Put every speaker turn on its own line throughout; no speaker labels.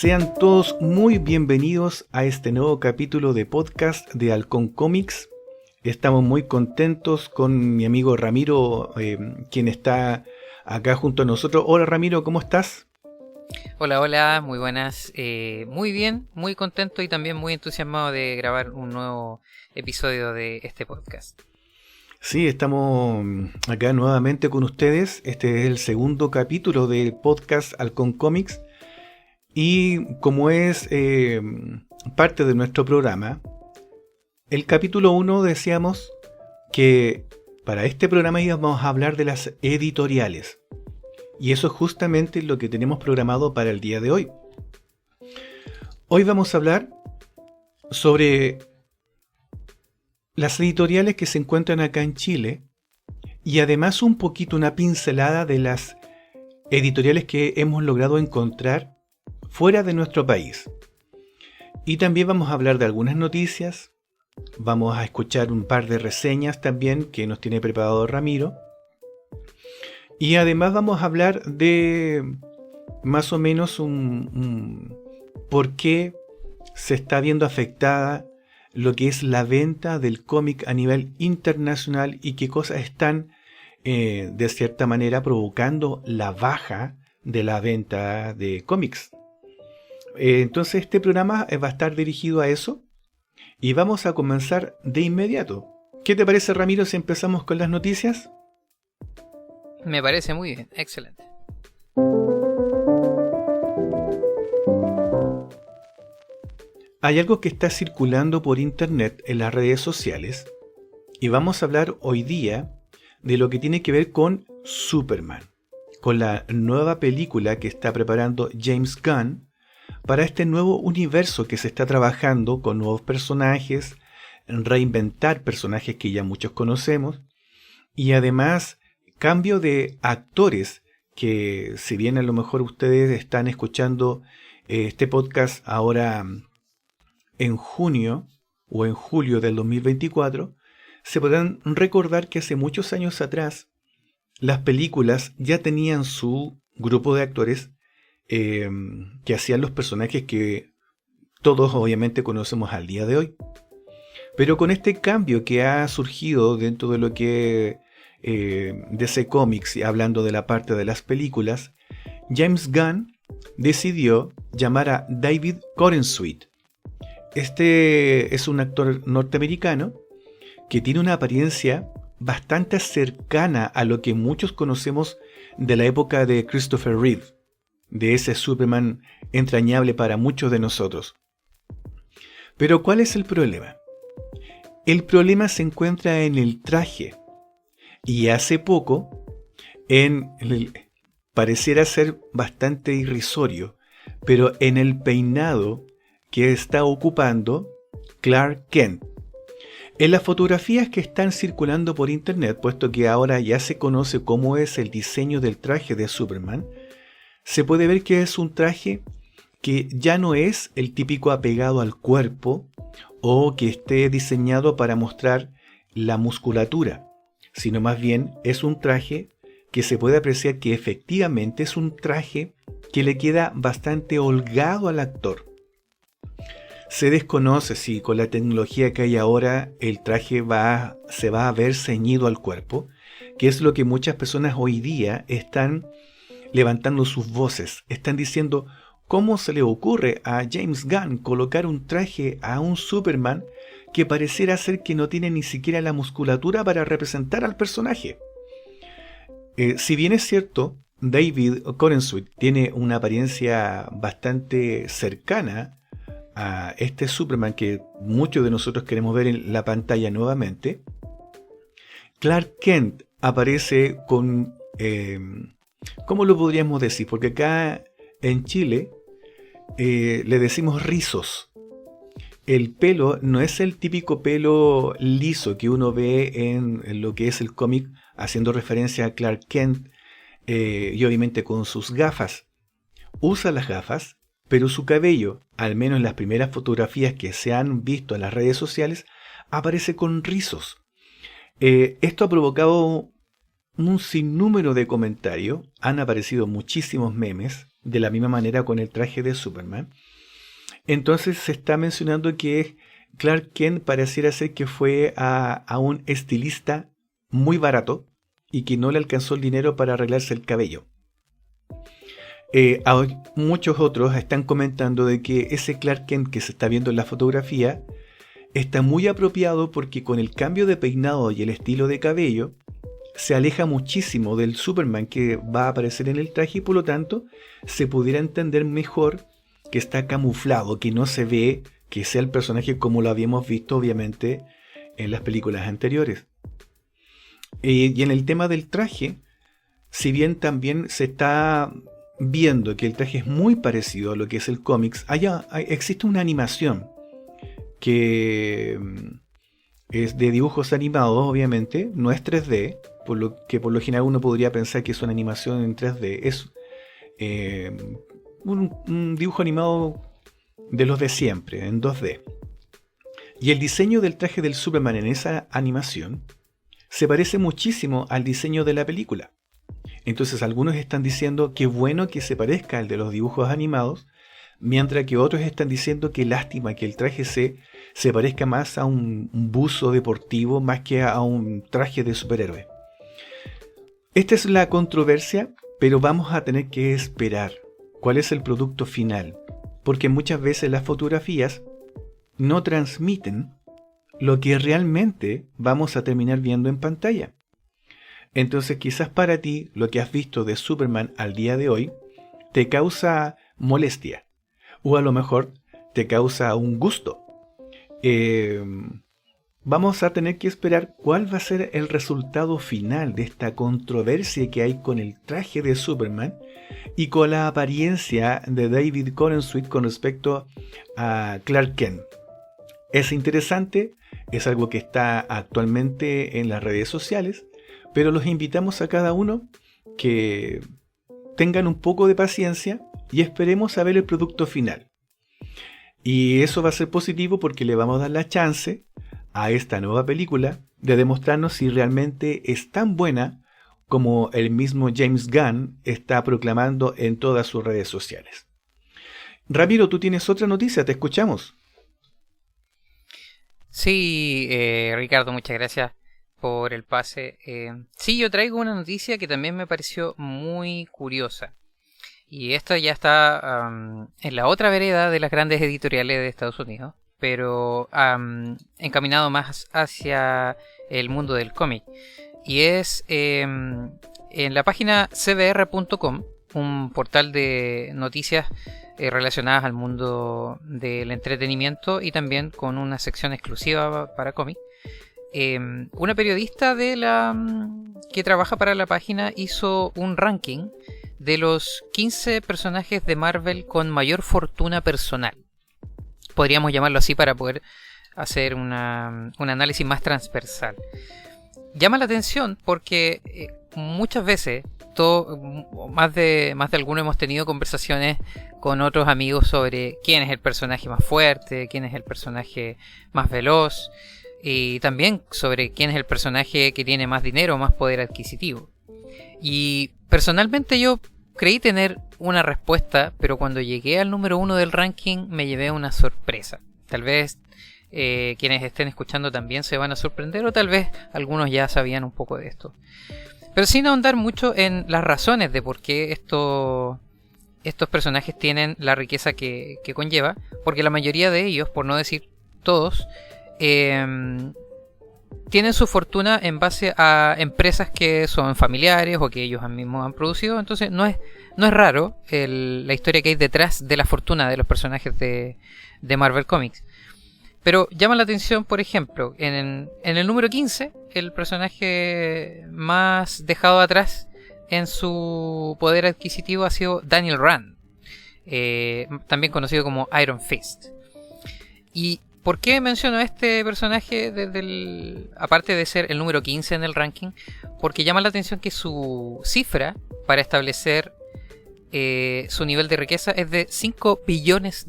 Sean todos muy bienvenidos a este nuevo capítulo de podcast de Halcón Comics. Estamos muy contentos con mi amigo Ramiro, quien está acá junto a nosotros. Hola Ramiro, ¿cómo estás?
Hola, muy buenas. Muy bien, muy contento y también muy entusiasmado de grabar un nuevo episodio de este podcast.
Sí, estamos acá nuevamente con ustedes. Este es el segundo capítulo del podcast Halcón Comics. Y como es parte de nuestro programa, el capítulo 1 decíamos que para este programa íbamos a hablar de las editoriales. Y eso es justamente lo que tenemos programado para el día de hoy. Hoy vamos a hablar sobre las editoriales que se encuentran acá en Chile y además un poquito una pincelada de las editoriales que hemos logrado encontrar fuera de nuestro país. Y también vamos a hablar de algunas noticias, vamos a escuchar un par de reseñas también que nos tiene preparado Ramiro. Y además vamos a hablar de más o menos un por qué se está viendo afectada lo que es la venta del cómic a nivel internacional y qué cosas están de cierta manera provocando la baja de la venta de cómics. Entonces este programa va a estar dirigido a eso y vamos a comenzar de inmediato. ¿Qué te parece, Ramiro, si empezamos con las noticias?
Me parece muy bien, excelente.
Hay algo que está circulando por internet en las redes sociales y vamos a hablar hoy día de lo que tiene que ver con Superman, con la nueva película que está preparando James Gunn para este nuevo universo que se está trabajando con nuevos personajes, reinventar personajes que ya muchos conocemos y además cambio de actores que, si bien a lo mejor ustedes están escuchando este podcast ahora en junio o en julio del 2024, se podrán recordar que hace muchos años atrás las películas ya tenían su grupo de actores que hacían los personajes que todos obviamente conocemos al día de hoy. Pero con este cambio que ha surgido dentro de lo que DC Comics, y hablando de la parte de las películas, James Gunn decidió llamar a David Corenswet. Este es un actor norteamericano que tiene una apariencia bastante cercana a lo que muchos conocemos de la época de Christopher Reeve, de ese Superman entrañable para muchos de nosotros. Pero ¿cuál es el problema? El problema se encuentra en el traje. Y hace poco, pareciera ser bastante irrisorio, pero en el peinado que está ocupando Clark Kent. En las fotografías que están circulando por internet, puesto que ahora ya se conoce cómo es el diseño del traje de Superman, se puede ver que es un traje que ya no es el típico apegado al cuerpo o que esté diseñado para mostrar la musculatura, sino más bien es un traje que se puede apreciar que efectivamente es un traje que le queda bastante holgado al actor. Se desconoce si con la tecnología que hay ahora el traje se va a ver ceñido al cuerpo, que es lo que muchas personas hoy día están levantando sus voces, están diciendo cómo se le ocurre a James Gunn colocar un traje a un Superman que pareciera ser que no tiene ni siquiera la musculatura para representar al personaje. Si bien es cierto, David Corenswet tiene una apariencia bastante cercana a este Superman que muchos de nosotros queremos ver en la pantalla nuevamente, Clark Kent aparece con ¿cómo lo podríamos decir? Porque acá en Chile le decimos rizos. El pelo no es el típico pelo liso que uno ve en lo que es el cómic, haciendo referencia a Clark Kent y obviamente con sus gafas. Usa las gafas, pero su cabello, al menos en las primeras fotografías que se han visto en las redes sociales, aparece con rizos. Esto ha provocado un sinnúmero de comentarios, han aparecido muchísimos memes de la misma manera con el traje de Superman. Entonces se está mencionando que Clark Kent pareciera ser que fue a un estilista muy barato y que no le alcanzó el dinero para arreglarse el cabello. Muchos otros están comentando de que ese Clark Kent que se está viendo en la fotografía está muy apropiado porque con el cambio de peinado y el estilo de cabello se aleja muchísimo del Superman que va a aparecer en el traje y por lo tanto se pudiera entender mejor que está camuflado, que no se ve que sea el personaje como lo habíamos visto obviamente en las películas anteriores. Y en el tema del traje, si bien también se está viendo que el traje es muy parecido a lo que es el cómics, existe una animación que es de dibujos animados, obviamente, no es 3D, por lo general uno podría pensar que es una animación en 3D, es un dibujo animado de los de siempre, en 2D. Y el diseño del traje del Superman en esa animación se parece muchísimo al diseño de la película. Entonces algunos están diciendo que bueno que se parezca al de los dibujos animados, mientras que otros están diciendo que lástima que el traje se parezca más a un buzo deportivo más que a un traje de superhéroe. Esta es la controversia, pero vamos a tener que esperar cuál es el producto final, porque muchas veces las fotografías no transmiten lo que realmente vamos a terminar viendo en pantalla. Entonces quizás para ti lo que has visto de Superman al día de hoy te causa molestia o a lo mejor te causa un gusto. Vamos a tener que esperar cuál va a ser el resultado final de esta controversia que hay con el traje de Superman y con la apariencia de David Corenswet con respecto a Clark Kent. Es interesante, es algo que está actualmente en las redes sociales, pero los invitamos a cada uno que tengan un poco de paciencia y esperemos a ver el producto final. Y eso va a ser positivo porque le vamos a dar la chance a esta nueva película de demostrarnos si realmente es tan buena como el mismo James Gunn está proclamando en todas sus redes sociales. Ramiro, tú tienes otra noticia, te escuchamos.
Sí, Ricardo, muchas gracias por el pase. Sí, yo traigo una noticia que también me pareció muy curiosa. Y esto ya está en la otra vereda de las grandes editoriales de Estados Unidos, pero encaminado más hacia el mundo del cómic. Y es en la página cbr.com, un portal de noticias relacionadas al mundo del entretenimiento y también con una sección exclusiva para cómic. Una periodista que trabaja para la página hizo un ranking de los 15 personajes de Marvel con mayor fortuna personal. Podríamos llamarlo así para poder hacer un análisis más transversal. Llama la atención porque muchas veces, más de alguno hemos tenido conversaciones con otros amigos sobre quién es el personaje más fuerte, quién es el personaje más veloz, y también sobre quién es el personaje que tiene más dinero o más poder adquisitivo. Y personalmente yo creí tener una respuesta, pero cuando llegué al número 1 del ranking me llevé una sorpresa. Tal vez quienes estén escuchando también se van a sorprender, o tal vez algunos ya sabían un poco de esto. Pero sin ahondar mucho en las razones de por qué estos personajes tienen la riqueza que conlleva, porque la mayoría de ellos, por no decir todos, tienen su fortuna en base a empresas que son familiares o que ellos mismos han producido. Entonces no es raro la historia que hay detrás de la fortuna de los personajes de Marvel Comics. Pero llama la atención, por ejemplo, en el número 15, el personaje más dejado atrás en su poder adquisitivo ha sido Daniel Rand, también conocido como Iron Fist. ¿Y por qué menciono a este personaje aparte de ser el número 15 en el ranking? Porque llama la atención que su cifra para establecer su nivel de riqueza es de $5 billones.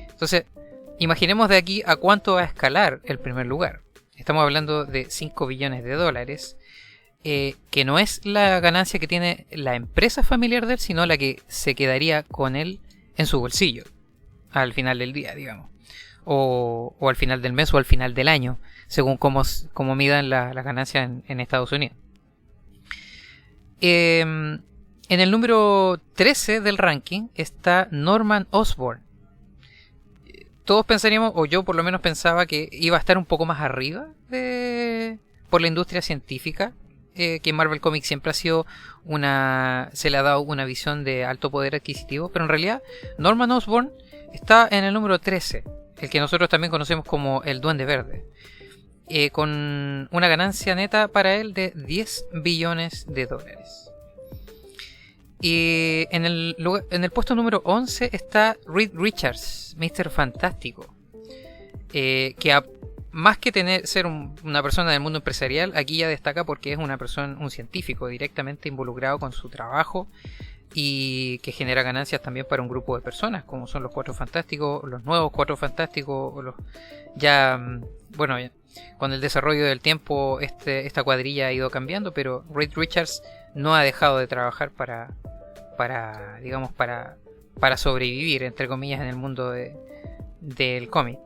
Entonces, imaginemos de aquí a cuánto va a escalar el primer lugar. Estamos hablando de $5 billones. que no es la ganancia que tiene la empresa familiar de él, sino la que se quedaría con él en su bolsillo al final del día, digamos, o al final del mes o al final del año, según cómo midan las ganancias en Estados Unidos. En el número 13 del ranking está Norman Osborn. Todos pensaríamos, o yo por lo menos pensaba, que iba a estar un poco más arriba por la industria científica, que Marvel Comics siempre ha sido se le ha dado una visión de alto poder adquisitivo, pero en realidad Norman Osborn está en el número 13, el que nosotros también conocemos como el Duende Verde, con una ganancia neta para él de $10 billones. Y en el puesto número 11 está Reed Richards, Mr. Fantástico, que más que ser una persona del mundo empresarial, aquí ya destaca porque es un científico directamente involucrado con su trabajo y que genera ganancias también para un grupo de personas, como son los Cuatro Fantásticos, los nuevos Cuatro Fantásticos, con el desarrollo del tiempo esta cuadrilla ha ido cambiando, pero Reed Richards no ha dejado de trabajar para sobrevivir, entre comillas, en el mundo del cómic.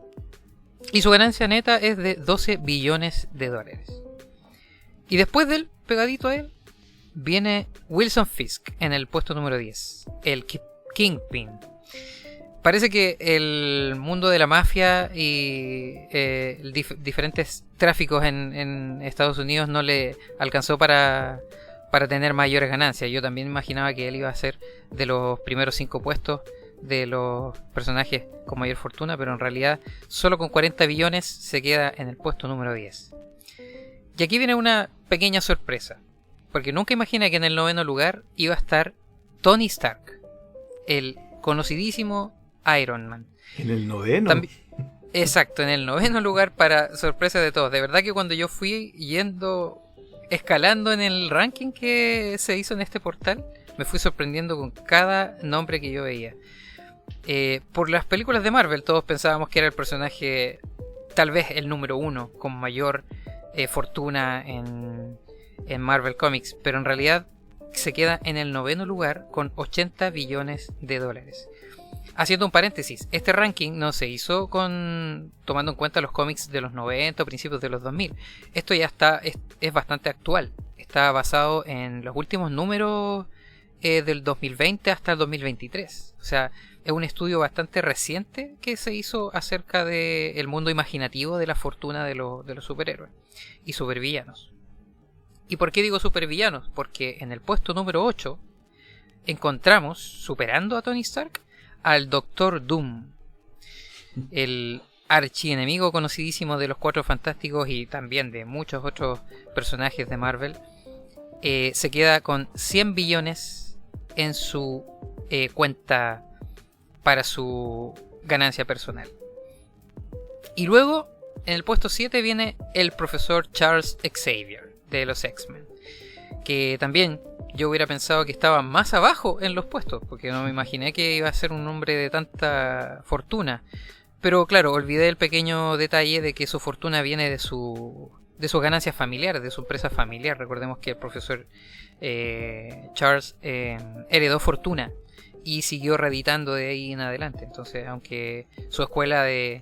Y su ganancia neta es de $12 billones. Y después de él, pegadito a él, viene Wilson Fisk en el puesto número 10, el Kingpin. Parece que el mundo de la mafia y diferentes tráficos en Estados Unidos no le alcanzó para tener mayores ganancias. Yo también imaginaba que él iba a ser de los primeros 5 puestos de los personajes con mayor fortuna, pero en realidad solo con 40 billones se queda en el puesto número 10. Y aquí viene una pequeña sorpresa, porque nunca imaginé que en el 9º lugar iba a estar Tony Stark, el conocidísimo Iron Man.
¿En el 9º?
Exacto, en el 9º lugar, para sorpresa de todos. De verdad que cuando yo fui escalando en el ranking que se hizo en este portal, me fui sorprendiendo con cada nombre que yo veía. Por las películas de Marvel todos pensábamos que era el personaje, tal vez el número 1 con mayor fortuna en Marvel Comics, pero en realidad se queda en el 9º lugar con $80 billones. Haciendo un paréntesis, este ranking no se hizo tomando en cuenta los cómics de los 90 o principios de los 2000. Esto ya es bastante actual. Está basado en los últimos números del 2020 hasta el 2023. O sea, es un estudio bastante reciente que se hizo acerca del mundo imaginativo de la fortuna de los superhéroes y supervillanos. ¿Y por qué digo supervillanos? Porque en el puesto número 8 encontramos, superando a Tony Stark, al Doctor Doom, el archienemigo conocidísimo de los Cuatro Fantásticos y también de muchos otros personajes de Marvel. Se queda con 100 billones en su cuenta para su ganancia personal. Y luego, en el puesto 7 viene el profesor Charles Xavier de los X-Men, que también yo hubiera pensado que estaba más abajo en los puestos, porque no me imaginé que iba a ser un hombre de tanta fortuna. Pero claro, olvidé el pequeño detalle de que su fortuna viene de sus ganancias familiares, de su empresa familiar. Recordemos que el profesor Charles heredó fortuna y siguió reeditando de ahí en adelante. Entonces, aunque su escuela de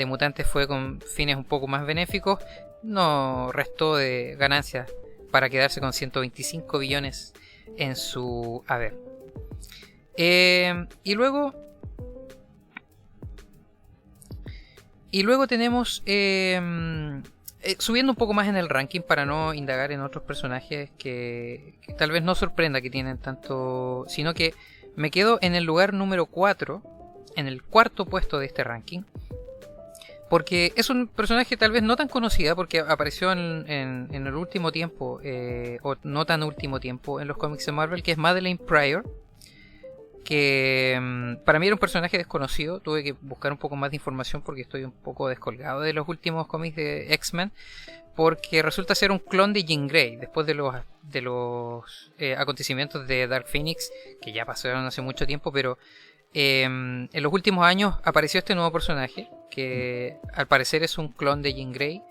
mutantes fue con fines un poco más benéficos, no restó de ganancias para quedarse con 125 billones en su haber. Y luego tenemos, subiendo un poco más en el ranking para no indagar en otros personajes que tal vez no sorprenda que tienen tanto, sino que me quedo en el lugar número 4, en el cuarto puesto de este ranking, porque es un personaje tal vez no tan conocida, porque apareció en el último tiempo, o no tan último tiempo, en los cómics de Marvel, que es Madeleine Pryor, que para mí era un personaje desconocido. Tuve que buscar un poco más de información porque estoy un poco descolgado de los últimos cómics de X-Men, porque resulta ser un clon de Jean Grey, después de los acontecimientos de Dark Phoenix, que ya pasaron hace mucho tiempo, pero en los últimos años apareció este nuevo personaje, que al parecer es un clon de Jean Grey,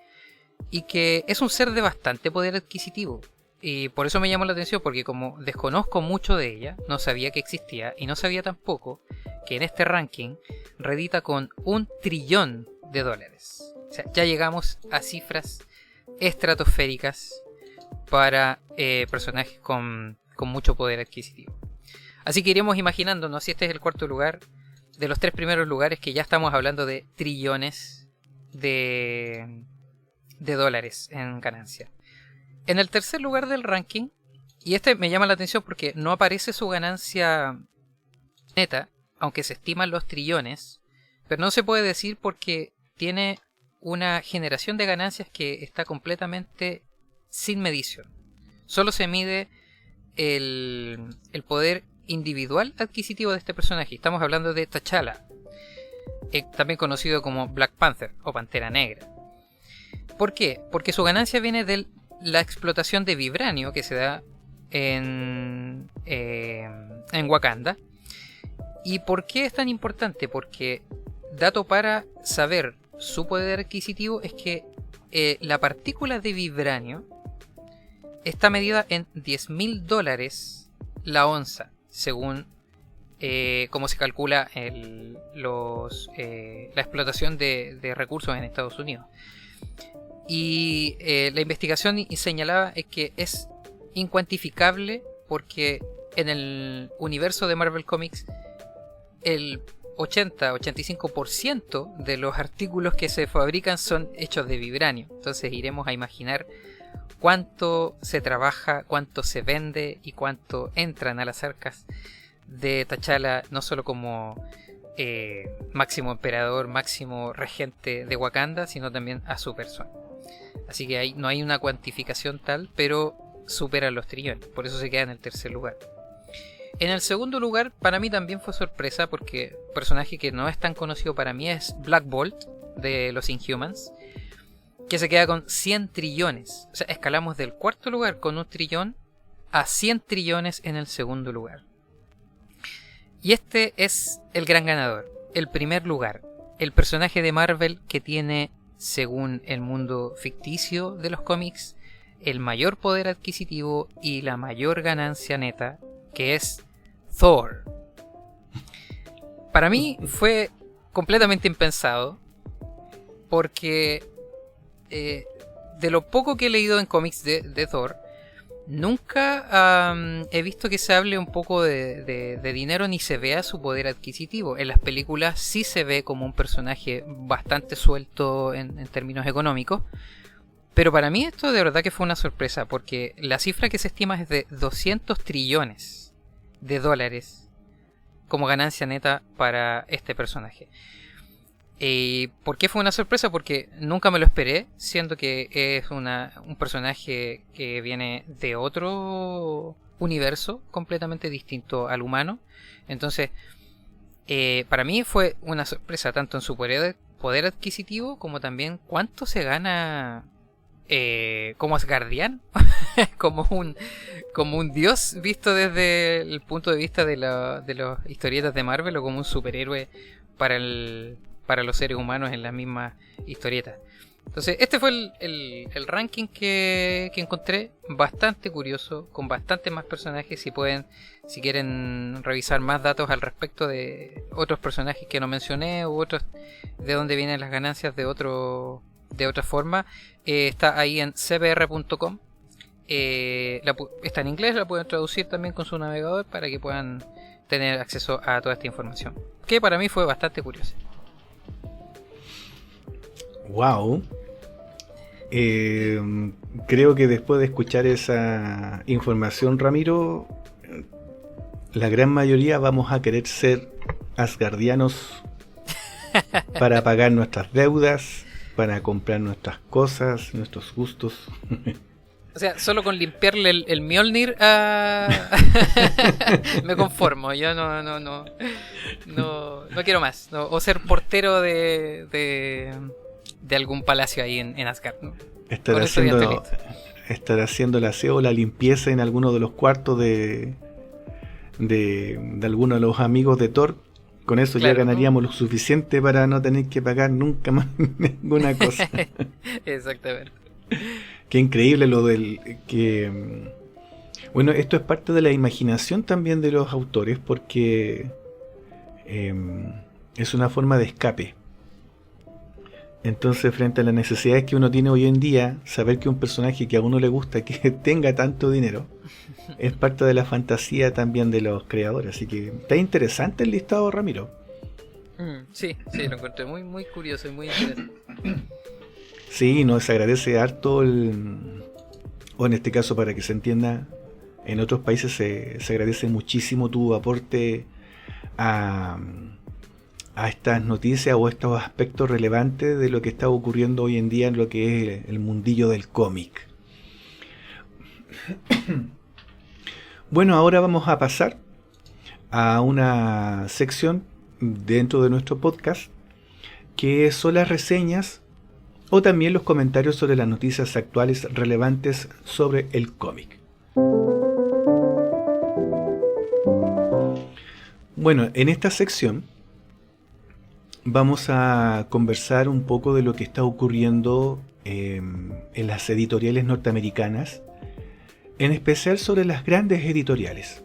y que es un ser de bastante poder adquisitivo. Y por eso me llamó la atención, porque como desconozco mucho de ella, no sabía que existía, y no sabía tampoco que en este ranking redita con $1 trillón. O sea, ya llegamos a cifras estratosféricas para personajes con mucho poder adquisitivo. Así que iremos imaginándonos, si este es el cuarto lugar, de los 3 primeros lugares, que ya estamos hablando de trillones de dólares en ganancia. En el tercer lugar del ranking, y este me llama la atención porque no aparece su ganancia neta, aunque se estiman los trillones, pero no se puede decir porque tiene una generación de ganancias que está completamente sin medición. Solo se mide el poder individual adquisitivo de este personaje. Estamos hablando de T'Challa, también conocido como Black Panther o Pantera Negra. ¿Por qué? Porque su ganancia viene de la explotación de vibranio que se da en Wakanda. ¿Y por qué es tan importante? Porque, dato para saber su poder adquisitivo, es que la partícula de vibranio está medida en $10.000 la onza, según cómo se calcula la explotación de recursos en Estados Unidos. Y la investigación señalaba que es incuantificable porque en el universo de Marvel Comics el 80-85% de los artículos que se fabrican son hechos de vibranio. Entonces iremos a imaginar cuánto se trabaja, cuánto se vende y cuánto entran a las arcas de T'Challa, no solo como máximo emperador, máximo regente de Wakanda, sino también a su persona. Así que ahí no hay una cuantificación tal, pero supera los trillones, por eso se queda en el tercer lugar. En el segundo lugar, para mí también fue sorpresa, porque un personaje que no es tan conocido para mí es Black Bolt de los Inhumans, que se queda con 100 trillones. O sea, escalamos del cuarto lugar con 1 trillón a 100 trillones en el segundo lugar. Y este es el gran ganador, el primer lugar, el personaje de Marvel que tiene, según el mundo ficticio de los cómics, el mayor poder adquisitivo y la mayor ganancia neta, que es Thor. Para mí fue completamente impensado, porque de lo poco que he leído en cómics de Thor, nunca he visto que se hable un poco de dinero ni se vea su poder adquisitivo. En las películas sí se ve como un personaje bastante suelto en términos económicos. Pero para mí esto de verdad que fue una sorpresa, porque la cifra que se estima es de 200 trillones de dólares como ganancia neta para este personaje. ¿Por qué fue una sorpresa? Porque nunca me lo esperé, siendo que es un personaje que viene de otro universo completamente distinto al humano. Entonces, para mí fue una sorpresa tanto en su poder adquisitivo como también cuánto se gana como Asgardiano, como un dios visto desde el punto de vista de las historietas de Marvel, o como un superhéroe para los seres humanos en las mismas historietas. Entonces este fue el ranking que encontré, bastante curioso, con bastante más personajes. Si quieren revisar más datos al respecto de otros personajes que no mencioné, u otros de dónde vienen las ganancias de otra forma, está ahí en cbr.com. Está en inglés, la pueden traducir también con su navegador para que puedan tener acceso a toda esta información, que para mí fue bastante curiosa.
Wow. Creo que después de escuchar esa información, Ramiro, la gran mayoría vamos a querer ser asgardianos para pagar nuestras deudas, para comprar nuestras cosas, nuestros gustos.
O sea, solo con limpiarle el Mjolnir me conformo. Yo no quiero más. No, o ser portero de algún palacio ahí en Asgard, ¿no?
Estar haciendo el aseo o la limpieza en alguno de los cuartos de alguno de los amigos de Thor. Con eso claro, ya ganaríamos lo suficiente para no tener que pagar nunca más ninguna cosa.
Exactamente.
Qué increíble lo del que Bueno, esto es parte de la imaginación también de los autores porque es una forma de escape. Entonces, frente a las necesidades que uno tiene hoy en día, saber que un personaje que a uno le gusta que tenga tanto dinero es parte de la fantasía también de los creadores. Así que está interesante el listado, Ramiro.
Sí, lo encontré muy, muy curioso y muy interesante.
Sí, nos agradece harto o en este caso, para que se entienda, en otros países se agradece muchísimo tu aporte a estas noticias o estos aspectos relevantes de lo que está ocurriendo hoy en día en lo que es el mundillo del cómic. Bueno, ahora vamos a pasar a una sección dentro de nuestro podcast que son las reseñas o también los comentarios sobre las noticias actuales relevantes sobre el cómic. Bueno, en esta sección vamos a conversar un poco de lo que está ocurriendo en las editoriales norteamericanas, en especial sobre las grandes editoriales.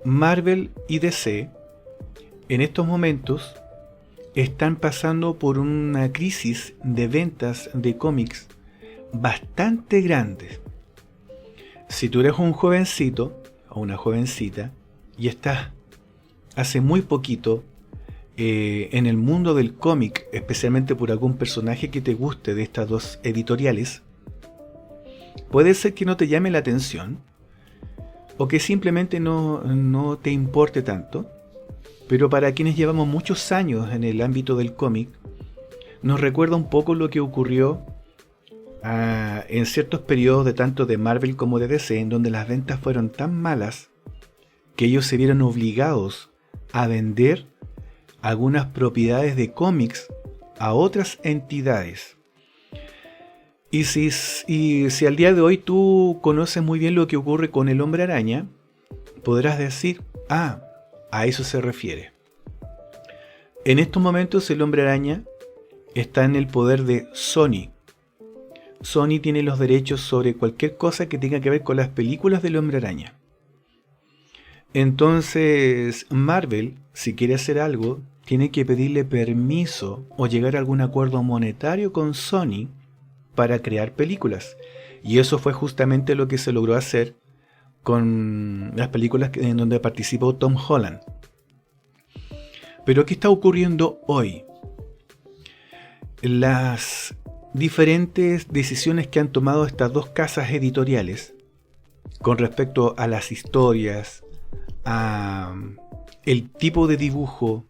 Marvel y DC en estos momentos están pasando por una crisis de ventas de cómics bastante grande. Si tú eres un jovencito o una jovencita y estás hace muy poquito en el mundo del cómic, especialmente por algún personaje que te guste de estas dos editoriales, puede ser que no te llame la atención o que simplemente no te importe tanto, pero para quienes llevamos muchos años en el ámbito del cómic, nos recuerda un poco lo que ocurrió en ciertos periodos de tanto de Marvel como de DC, en donde las ventas fueron tan malas que ellos se vieron obligados a vender algunas propiedades de cómics a otras entidades. Y si al día de hoy tú conoces muy bien lo que ocurre con el Hombre Araña, podrás decir, a eso se refiere. En estos momentos el Hombre Araña está en el poder de Sony. Sony tiene los derechos sobre cualquier cosa que tenga que ver con las películas del Hombre Araña. Entonces Marvel, si quiere hacer algo, tiene que pedirle permiso o llegar a algún acuerdo monetario con Sony para crear películas. Y eso fue justamente lo que se logró hacer con las películas en donde participó Tom Holland. Pero ¿qué está ocurriendo hoy? Las diferentes decisiones que han tomado estas dos casas editoriales con respecto a las historias, a el tipo de dibujo,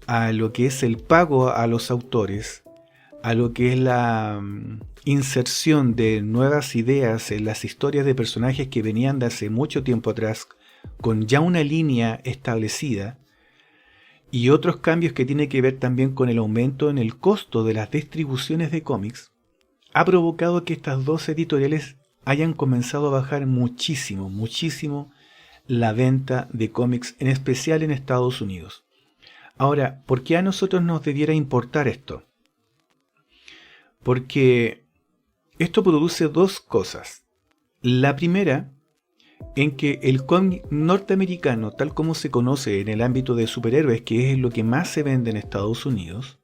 a lo que es el pago a los autores, a lo que es la inserción de nuevas ideas en las historias de personajes que venían de hace mucho tiempo atrás, con ya una línea establecida, y otros cambios que tienen que ver también con el aumento en el costo de las distribuciones de cómics, ha provocado que estas dos editoriales hayan comenzado a bajar muchísimo la venta de cómics, en especial en Estados Unidos. Ahora, ¿por qué a nosotros nos debiera importar esto? Porque esto produce dos cosas. La primera, en que el cómic norteamericano, tal como se conoce en el ámbito de superhéroes, que es lo que más se vende en Estados Unidos,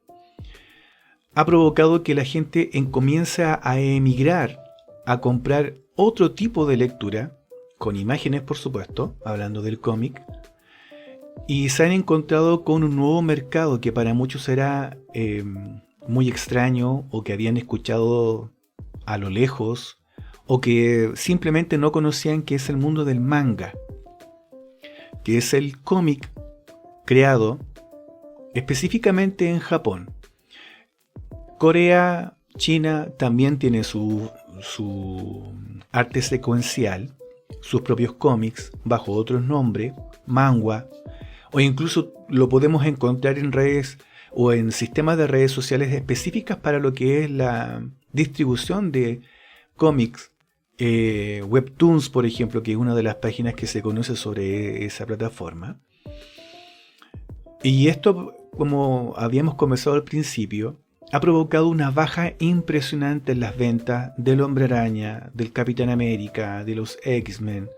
ha provocado que la gente comienza a emigrar a comprar otro tipo de lectura, con imágenes por supuesto, hablando del cómic, y se han encontrado con un nuevo mercado que para muchos era muy extraño, o que habían escuchado a lo lejos, o que simplemente no conocían, que es el mundo del manga, que es el cómic creado específicamente en Japón. Corea, China también tiene su arte secuencial, sus propios cómics bajo otros nombres, manga, o incluso lo podemos encontrar en redes o en sistemas de redes sociales específicas para lo que es la distribución de cómics, Webtoons, por ejemplo, que es una de las páginas que se conoce sobre esa plataforma. Y esto, como habíamos conversado al principio, ha provocado una baja impresionante en las ventas del Hombre Araña, del Capitán América, de los X-Men,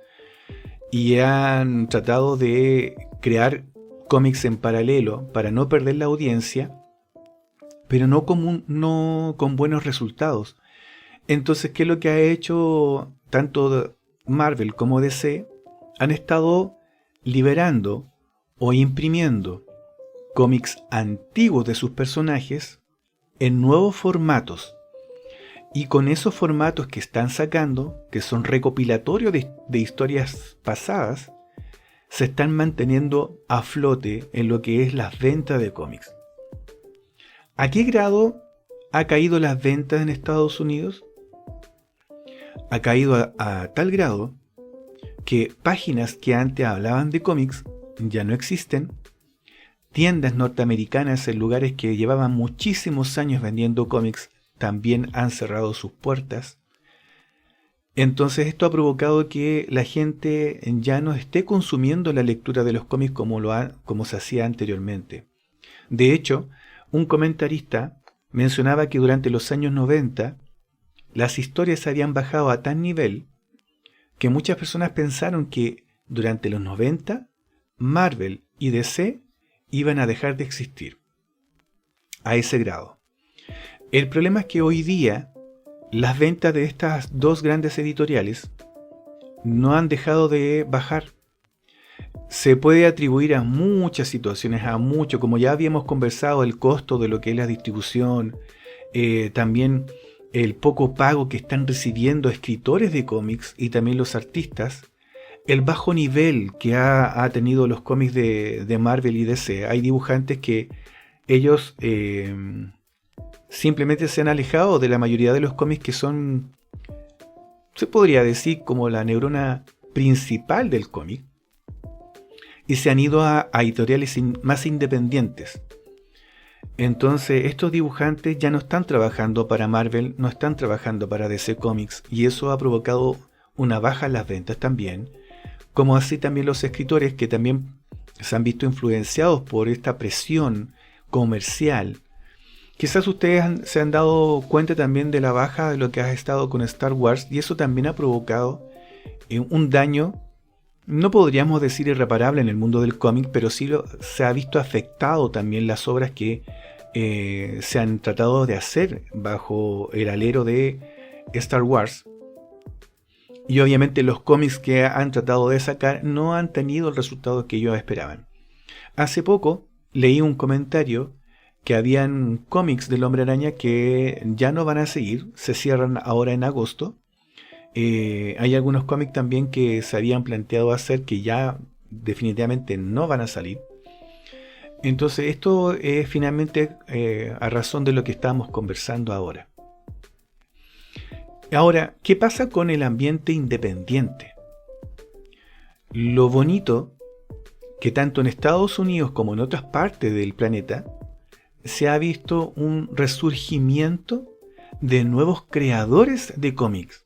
y han tratado de crear cómics en paralelo para no perder la audiencia, pero no con buenos resultados. Entonces, ¿qué es lo que ha hecho tanto Marvel como DC? Han estado liberando o imprimiendo cómics antiguos de sus personajes en nuevos formatos. Y con esos formatos que están sacando, que son recopilatorios de historias pasadas, se están manteniendo a flote en lo que es las ventas de cómics. ¿A qué grado ha caído las ventas en Estados Unidos? Ha caído a tal grado que páginas que antes hablaban de cómics ya no existen. Tiendas norteamericanas en lugares que llevaban muchísimos años vendiendo cómics también han cerrado sus puertas. Entonces esto ha provocado que la gente ya no esté consumiendo la lectura de los cómics como se hacía anteriormente. De hecho, un comentarista mencionaba que durante los años 90 las historias habían bajado a tal nivel que muchas personas pensaron que durante los 90 Marvel y DC iban a dejar de existir. A ese grado. El problema es que hoy día las ventas de estas dos grandes editoriales no han dejado de bajar. Se puede atribuir a muchas situaciones, como ya habíamos conversado, el costo de lo que es la distribución, también el poco pago que están recibiendo escritores de cómics y también los artistas, el bajo nivel que ha tenido los cómics de Marvel y DC. Hay dibujantes que ellos simplemente se han alejado de la mayoría de los cómics que son, se podría decir, como la neurona principal del cómic, y se han ido a editoriales más independientes. Entonces estos dibujantes ya no están trabajando para Marvel, no están trabajando para DC Comics, y eso ha provocado una baja en las ventas también, como así también los escritores, que también se han visto influenciados por esta presión comercial. Quizás ustedes se han dado cuenta también de la baja de lo que ha estado con Star Wars, y eso también ha provocado un daño, no podríamos decir irreparable en el mundo del cómic, pero sí se ha visto afectado también las obras que se han tratado de hacer bajo el alero de Star Wars. Y obviamente los cómics que han tratado de sacar no han tenido el resultado que ellos esperaban. Hace poco leí un comentario que habían cómics del Hombre Araña que ya no van a seguir, se cierran ahora en agosto. Hay algunos cómics también que se habían planteado hacer que ya definitivamente no van a salir. Entonces esto es finalmente a razón de lo que estamos conversando ahora. Ahora, ¿qué pasa con el ambiente independiente? Lo bonito que tanto en Estados Unidos como en otras partes del planeta se ha visto un resurgimiento de nuevos creadores de cómics.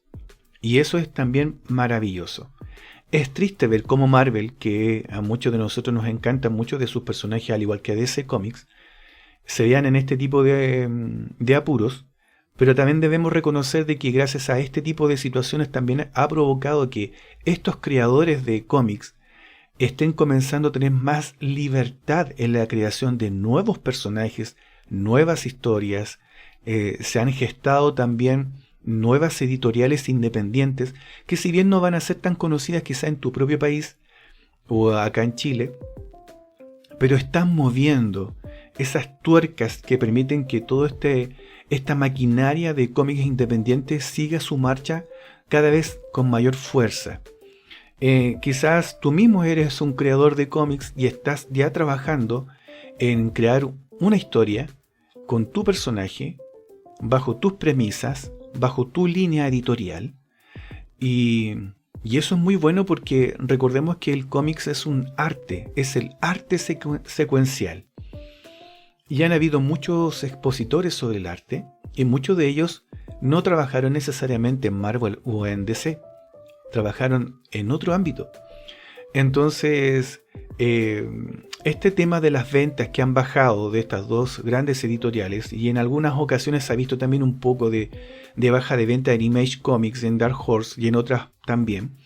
Y eso es también maravilloso. Es triste ver cómo Marvel, que a muchos de nosotros nos encantan muchos de sus personajes, al igual que a DC Comics, se vean en este tipo de apuros, pero también debemos reconocer de que gracias a este tipo de situaciones también ha provocado que estos creadores de cómics estén comenzando a tener más libertad en la creación de nuevos personajes, nuevas historias. Se han gestado también nuevas editoriales independientes que, si bien no van a ser tan conocidas quizá en tu propio país o acá en Chile, pero están moviendo esas tuercas que permiten que todo esta maquinaria de cómics independientes siga su marcha cada vez con mayor fuerza. Quizás tú mismo eres un creador de cómics y estás ya trabajando en crear una historia con tu personaje, bajo tus premisas, bajo tu línea editorial, y eso es muy bueno, porque recordemos que el cómics es un arte, es el arte secuencial. Y han habido muchos expositores sobre el arte, y muchos de ellos no trabajaron necesariamente en Marvel o en DC, trabajaron en otro ámbito. Entonces, este tema de las ventas que han bajado de estas dos grandes editoriales, y en algunas ocasiones se ha visto también un poco de baja de venta en Image Comics, en Dark Horse y en otras también,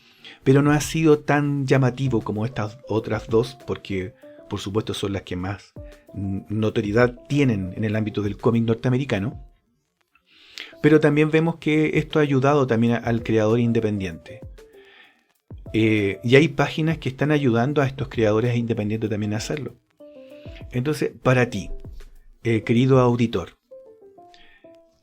pero no ha sido tan llamativo como estas otras dos, porque por supuesto son las que más notoriedad tienen en el ámbito del cómic norteamericano. Pero también vemos que esto ha ayudado también al creador independiente. Y hay páginas que están ayudando a estos creadores independientes también a hacerlo. Entonces, para ti, querido auditor,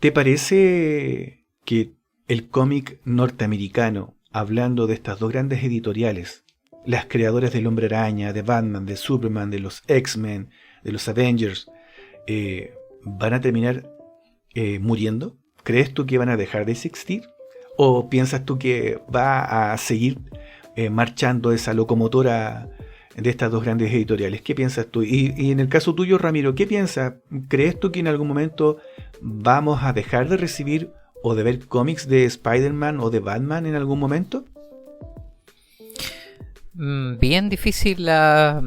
¿te parece que el cómic norteamericano, hablando de estas dos grandes editoriales, las creadoras del Hombre Araña, de Batman, de Superman, de los X-Men, de los Avengers, van a terminar muriendo? ¿Crees tú que van a dejar de existir? ¿O piensas tú que va a seguir marchando esa locomotora de estas dos grandes editoriales? ¿Qué piensas tú? Y en el caso tuyo, Ramiro, ¿qué piensas? ¿Crees tú que en algún momento vamos a dejar de recibir o de ver cómics de Spider-Man o de Batman en algún momento?
Bien difícil la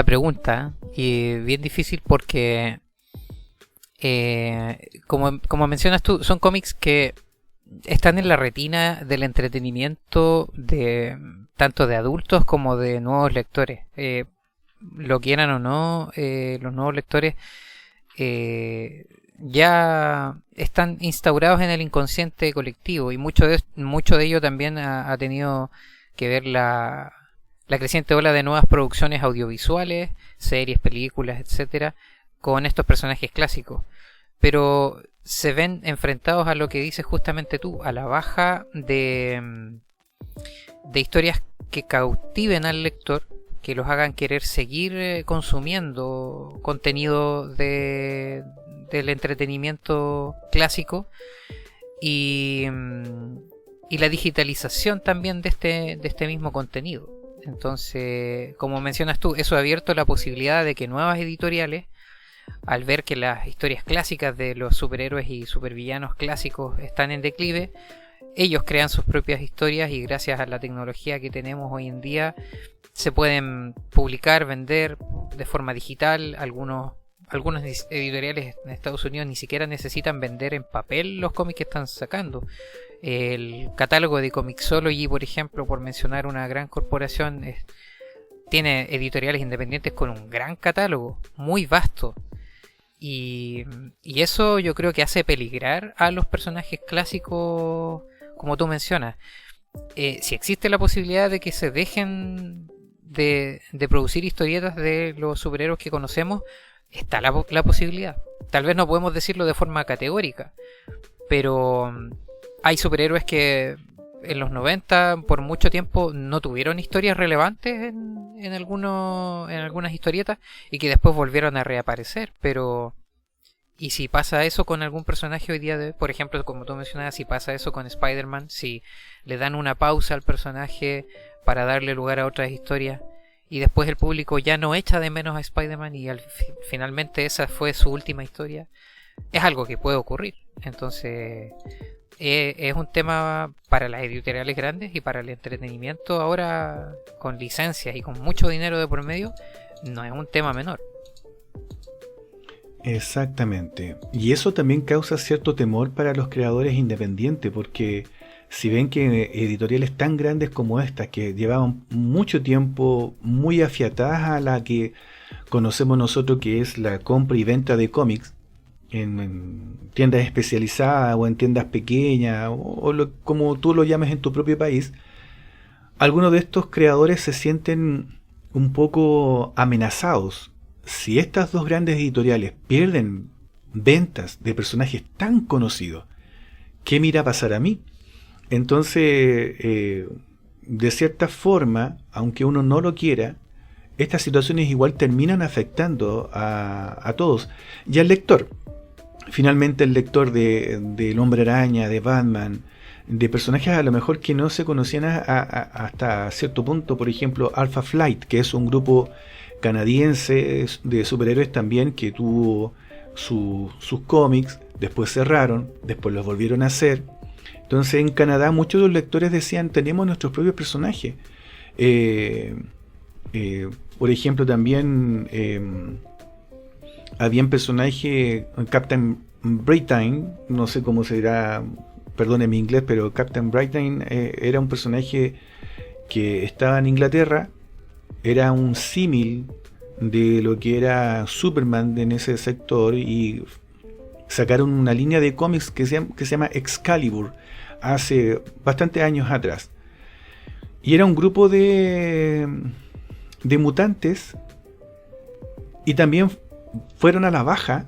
pregunta, y bien difícil porque como mencionas tú, son cómics que están en la retina del entretenimiento de tanto de adultos como de nuevos lectores. Lo quieran o no, los nuevos lectores ya están instaurados en el inconsciente colectivo, y mucho de ello también ha tenido que ver la creciente ola de nuevas producciones audiovisuales, series, películas, etcétera, con estos personajes clásicos. Pero se ven enfrentados a lo que dices justamente tú, a la baja de historias que cautiven al lector, que los hagan querer seguir consumiendo contenido del entretenimiento clásico, y la digitalización también de este mismo contenido. Entonces, como mencionas tú, eso ha abierto la posibilidad de que nuevas editoriales, al ver que las historias clásicas de los superhéroes y supervillanos clásicos están en declive, ellos crean sus propias historias, y gracias a la tecnología que tenemos hoy en día se pueden publicar, vender de forma digital. Algunos editoriales en Estados Unidos ni siquiera necesitan vender en papel los cómics que están sacando. El catálogo de Comixology, por ejemplo, por mencionar una gran corporación, tiene editoriales independientes con un gran catálogo, muy vasto. Y eso yo creo que hace peligrar a los personajes clásicos, como tú mencionas. Si existe la posibilidad de que se dejen de producir historietas de los superhéroes que conocemos, está la posibilidad. Tal vez no podemos decirlo de forma categórica, pero hay superhéroes que en los 90 por mucho tiempo no tuvieron historias relevantes en algunas historietas, y que después volvieron a reaparecer. Pero y si pasa eso con algún personaje hoy día, por ejemplo, como tú mencionabas, si pasa eso con Spider-Man, si le dan una pausa al personaje para darle lugar a otras historias, y después el público ya no echa de menos a Spider-Man, y finalmente esa fue su última historia, es algo que puede ocurrir. Entonces es un tema para las editoriales grandes y para el entretenimiento ahora, con licencias y con mucho dinero de por medio, no es un tema menor.
Exactamente. Y eso también causa cierto temor para los creadores independientes, porque si ven que editoriales tan grandes como estas, que llevaban mucho tiempo muy afiatadas a la que conocemos nosotros, que es la compra y venta de cómics en tiendas especializadas o en tiendas pequeñas, como tú lo llames en tu propio país, algunos de estos creadores se sienten un poco amenazados. Si estas dos grandes editoriales pierden ventas de personajes tan conocidos, ¿qué me irá a pasar a mí? Entonces, de cierta forma, aunque uno no lo quiera, estas situaciones igual terminan afectando a todos. Y al lector, finalmente el lector del Hombre Araña, de Batman, de personajes a lo mejor que no se conocían hasta cierto punto, por ejemplo Alpha Flight, que es un grupo canadiense de superhéroes también, que tuvo sus cómics, después cerraron, después los volvieron a hacer. Entonces en Canadá muchos de los lectores decían, tenemos nuestros propios personajes. Por ejemplo, también había un personaje, Captain Britain, no sé cómo se dirá, perdone mi inglés, pero Captain Britain era un personaje que estaba en Inglaterra, era un símil de lo que era Superman en ese sector, y sacaron una línea de cómics que se llama Excalibur hace bastantes años atrás, y era un grupo de mutantes, y también fueron a la baja,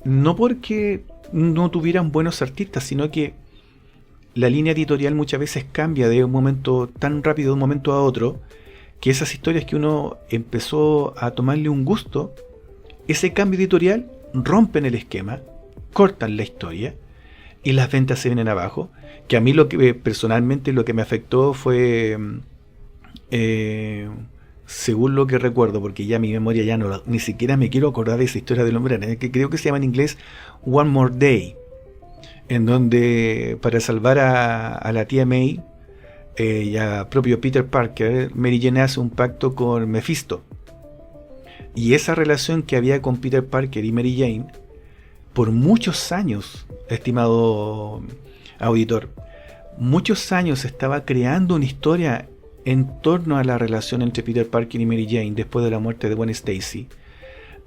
no porque no tuvieran buenos artistas, sino que la línea editorial muchas veces cambia de un momento tan rápido, de un momento a otro, que esas historias que uno empezó a tomarle un gusto, ese cambio editorial rompen el esquema, cortan la historia y las ventas se vienen abajo. Que a mí personalmente lo que me afectó fue, según lo que recuerdo, porque ya mi memoria ya no, ni siquiera me quiero acordar de esa historia del Hombre Araña, que creo que se llama en inglés One More Day, en donde para salvar a la tía May y a propio Peter Parker, Mary Jane hace un pacto con Mephisto, y esa relación que había con Peter Parker y Mary Jane por muchos años, estimado auditor, muchos años estaba creando una historia en torno a la relación entre Peter Parker y Mary Jane después de la muerte de Gwen Stacy.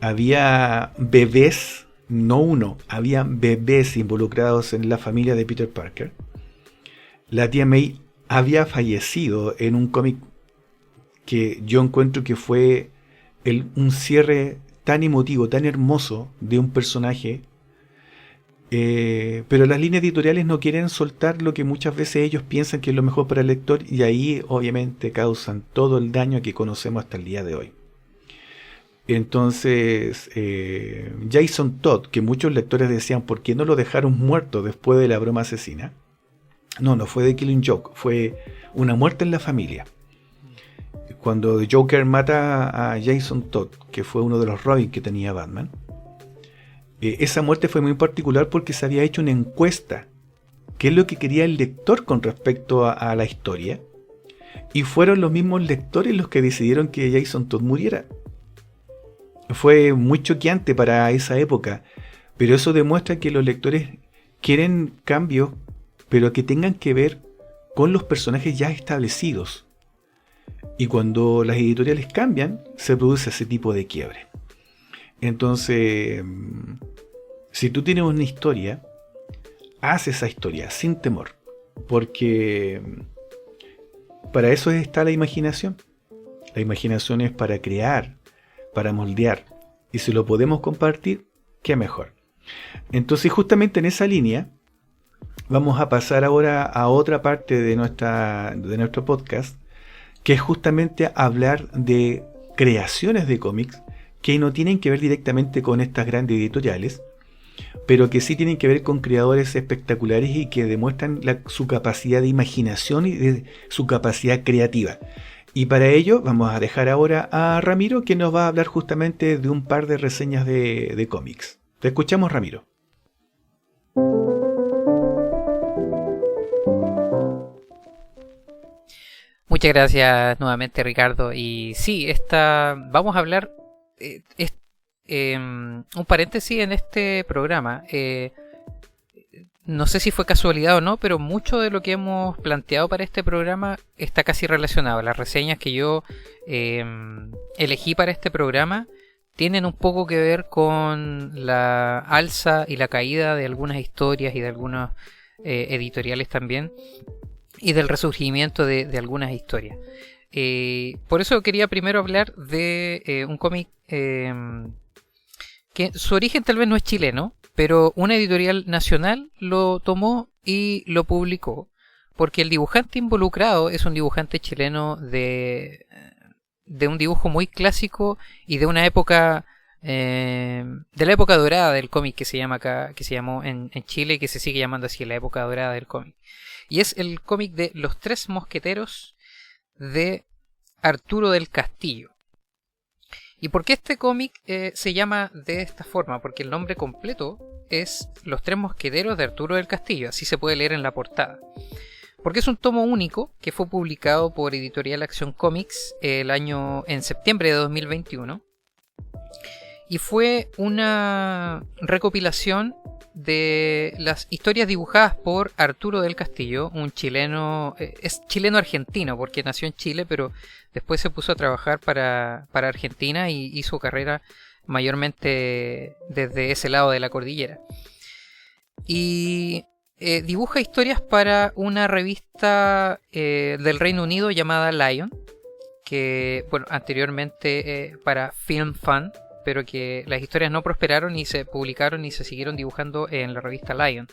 Había bebés, no uno, había bebés involucrados en la familia de Peter Parker. La tía May había fallecido en un cómic que yo encuentro que fue un cierre tan emotivo, tan hermoso de un personaje, pero las líneas editoriales no quieren soltar lo que muchas veces ellos piensan que es lo mejor para el lector, y ahí obviamente causan todo el daño que conocemos hasta el día de hoy. Entonces Jason Todd, que muchos lectores decían ¿por qué no lo dejaron muerto después de la broma asesina? No fue de Killing Joke, fue una muerte en la familia. Cuando Joker mata a Jason Todd, que fue uno de los Robin que tenía Batman, esa muerte fue muy particular porque se había hecho una encuesta, qué es lo que quería el lector con respecto a la historia, y fueron los mismos lectores los que decidieron que Jason Todd muriera. Fue muy choqueante para esa época, pero eso demuestra que los lectores quieren cambios, pero que tengan que ver con los personajes ya establecidos. Y cuando las editoriales cambian, se produce ese tipo de quiebre. Entonces, si tú tienes una historia, haz esa historia sin temor, porque para eso está la imaginación. La imaginación es para crear, para moldear, y si lo podemos compartir, qué mejor. Entonces, justamente en esa línea, vamos a pasar ahora a otra parte de nuestro podcast, que es justamente hablar de creaciones de cómics que no tienen que ver directamente con estas grandes editoriales, pero que sí tienen que ver con creadores espectaculares y que demuestran su capacidad de imaginación y su capacidad creativa. Y para ello vamos a dejar ahora a Ramiro, que nos va a hablar justamente de un par de reseñas de cómics. Te escuchamos, Ramiro.
Muchas gracias nuevamente, Ricardo. Y sí, vamos a hablar un paréntesis en este programa. No sé si fue casualidad o no, pero mucho de lo que hemos planteado para este programa está casi relacionado. Las reseñas que yo elegí para este programa tienen un poco que ver con la alza y la caída de algunas historias y de algunos editoriales también, y del resurgimiento de algunas historias. Por eso quería primero hablar de un cómic que su origen tal vez no es chileno, pero una editorial nacional lo tomó y lo publicó, porque el dibujante involucrado es un dibujante chileno de un dibujo muy clásico y de una época, de la época dorada del cómic, que se llama acá, que se llamó en Chile, y que se sigue llamando así, la época dorada del cómic. Y es el cómic de Los Tres Mosqueteros de Arturo del Castillo. ¿Y por qué este cómic se llama de esta forma? Porque el nombre completo es Los Tres Mosqueteros de Arturo del Castillo. Así se puede leer en la portada. Porque es un tomo único que fue publicado por Editorial Action Comics en septiembre de 2021. Y fue una recopilación de las historias dibujadas por Arturo del Castillo, un chileno, es chileno-argentino porque nació en Chile, pero después se puso a trabajar para Argentina y hizo carrera mayormente desde ese lado de la cordillera. Y dibuja historias para una revista del Reino Unido llamada Lion, que bueno, anteriormente para Film Fan, pero que las historias no prosperaron y se publicaron y se siguieron dibujando en la revista Lion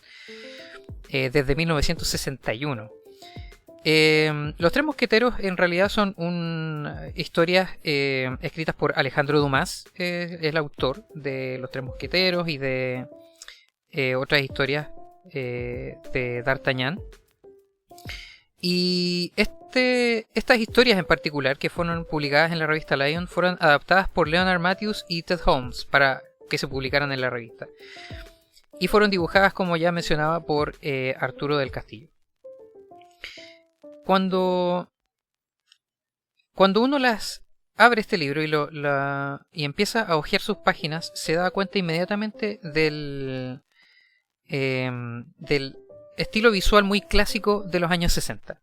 desde 1961. Los Tres Mosqueteros en realidad son historias escritas por Alejandro Dumas, el autor de Los Tres Mosqueteros y de otras historias de D'Artagnan. Y estas historias en particular, que fueron publicadas en la revista Lion, fueron adaptadas por Leonard Matthews y Ted Holmes para que se publicaran en la revista. Y fueron dibujadas, como ya mencionaba, por Arturo del Castillo. Cuando uno las abre este libro y empieza a hojear sus páginas, se da cuenta inmediatamente del estilo visual muy clásico de los años 60.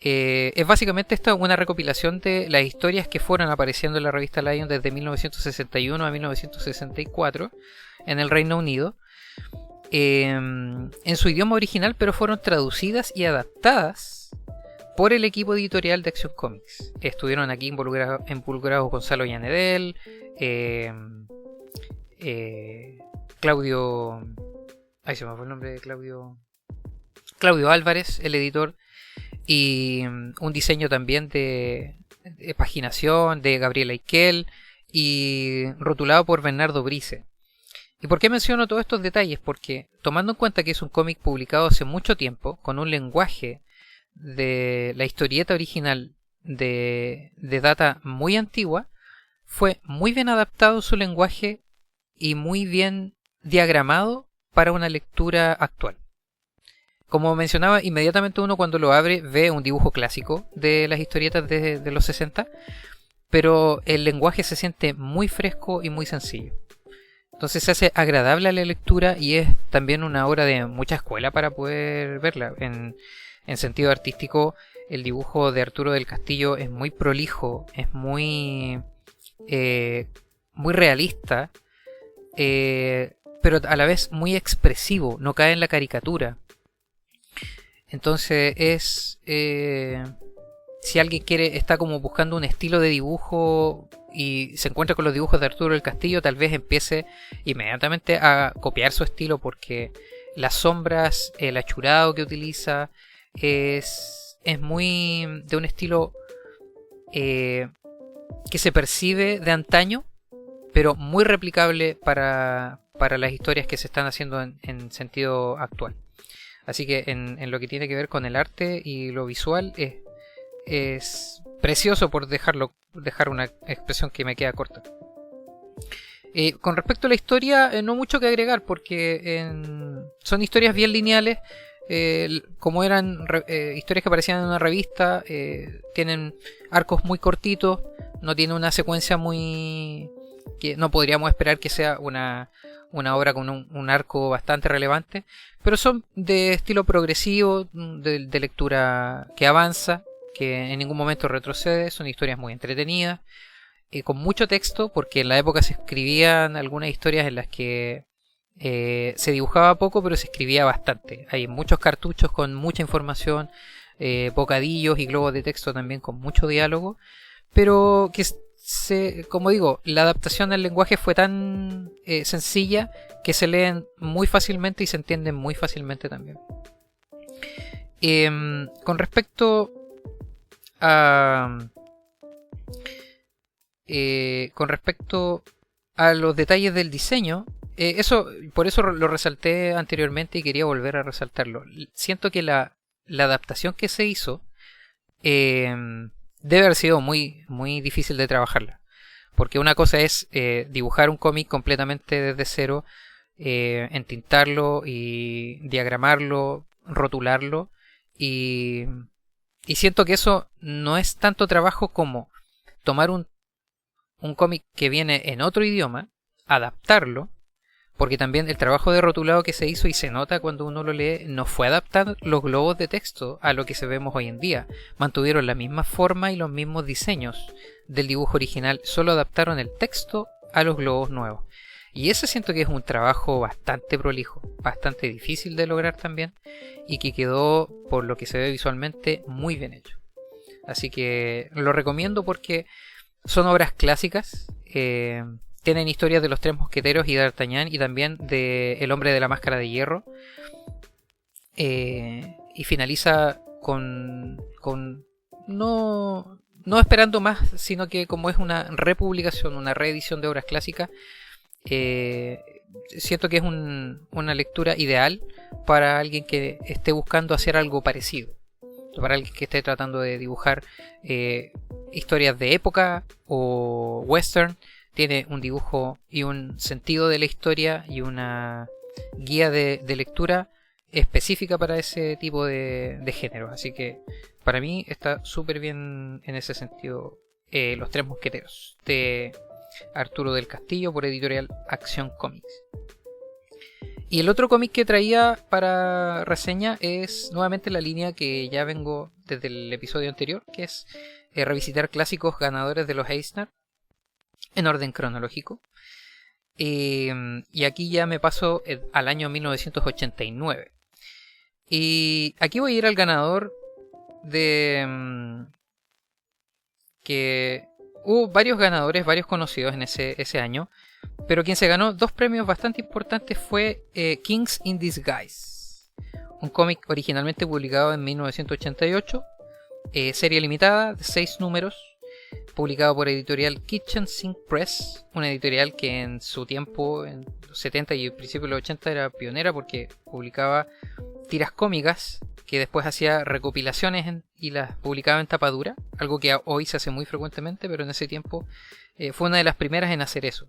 Es básicamente esta una recopilación de las historias que fueron apareciendo en la revista Lion desde 1961 a 1964 en el Reino Unido, en su idioma original, pero fueron traducidas y adaptadas por el equipo editorial de Action Comics. Estuvieron aquí involucrados Gonzalo Llanedel, Claudio... Ahí se me fue el nombre de Claudio Álvarez, el editor, y un diseño también de paginación de Gabriela Iquel y rotulado por Bernardo Brice. ¿Y por qué menciono todos estos detalles? Porque tomando en cuenta que es un cómic publicado hace mucho tiempo, con un lenguaje de la historieta original de data muy antigua, fue muy bien adaptado su lenguaje y muy bien diagramado para una lectura actual. Como mencionaba, inmediatamente uno cuando lo abre ve un dibujo clásico de las historietas de los 60, pero el lenguaje se siente muy fresco y muy sencillo. Entonces se hace agradable a la lectura y es también una obra de mucha escuela para poder verla. En sentido artístico, el dibujo de Arturo del Castillo es muy prolijo, es muy realista, pero a la vez muy expresivo, no cae en la caricatura. Entonces si alguien está como buscando un estilo de dibujo y se encuentra con los dibujos de Arturo del Castillo, tal vez empiece inmediatamente a copiar su estilo, porque las sombras, el achurado que utiliza es muy de un estilo que se percibe de antaño, pero muy replicable para las historias que se están haciendo en sentido actual. Así que en lo que tiene que ver con el arte y lo visual es precioso, por dejar una expresión que me queda corta. Con respecto a la historia, no mucho que agregar, porque son historias bien lineales, como eran historias que aparecían en una revista. Tienen arcos muy cortitos, no tiene una secuencia que no podríamos esperar que sea una obra con un arco bastante relevante, pero son de estilo progresivo, de lectura que avanza, que en ningún momento retrocede. Son historias muy entretenidas, con mucho texto, porque en la época se escribían algunas historias en las que se dibujaba poco, pero se escribía bastante. Hay muchos cartuchos con mucha información, bocadillos y globos de texto también con mucho diálogo, pero que como digo, la adaptación al lenguaje fue tan sencilla que se leen muy fácilmente y se entienden muy fácilmente también. Con respecto a los detalles del diseño, por eso lo resalté anteriormente y quería volver a resaltarlo. Siento que la adaptación que se hizo debe haber sido muy, muy difícil de trabajarla, porque una cosa es dibujar un cómic completamente desde cero, entintarlo y diagramarlo, rotularlo Y, y siento que eso no es tanto trabajo como tomar un cómic que viene en otro idioma, adaptarlo, porque también el trabajo de rotulado que se hizo y se nota cuando uno lo lee no fue adaptar los globos de texto a lo que se vemos hoy en día. Mantuvieron la misma forma y los mismos diseños del dibujo original, solo adaptaron el texto a los globos nuevos. Y ese siento que es un trabajo bastante prolijo, bastante difícil de lograr también, y que quedó, por lo que se ve visualmente, muy bien hecho. Así que lo recomiendo porque son obras clásicas. Tienen historias de los Tres Mosqueteros y de D'Artagnan, y también de El Hombre de la Máscara de Hierro. Y finaliza con no esperando más, sino que como es una republicación, una reedición de obras clásicas, siento que es una lectura ideal para alguien que esté buscando hacer algo parecido. Para alguien que esté tratando de dibujar historias de época o western. Tiene un dibujo y un sentido de la historia y una guía de lectura específica para ese tipo de género. Así que para mí está súper bien en ese sentido Los Tres Mosqueteros de Arturo del Castillo por editorial Acción Comics. Y el otro cómic que traía para reseña es nuevamente la línea que ya vengo desde el episodio anterior, que es revisitar clásicos ganadores de los Eisner en orden cronológico. Y aquí ya me paso al año 1989. Y aquí voy a ir al ganador de... que hubo varios ganadores, varios conocidos en ese año. Pero quien se ganó dos premios bastante importantes fue Kings in Disguise. Un cómic originalmente publicado en 1988. Serie limitada de 6 números. Publicado por editorial Kitchen Sink Press, una editorial que en su tiempo, en los 70 y principios de los 80, era pionera porque publicaba tiras cómicas que después hacía recopilaciones y las publicaba en tapa dura, algo que hoy se hace muy frecuentemente, pero en ese tiempo fue una de las primeras en hacer eso.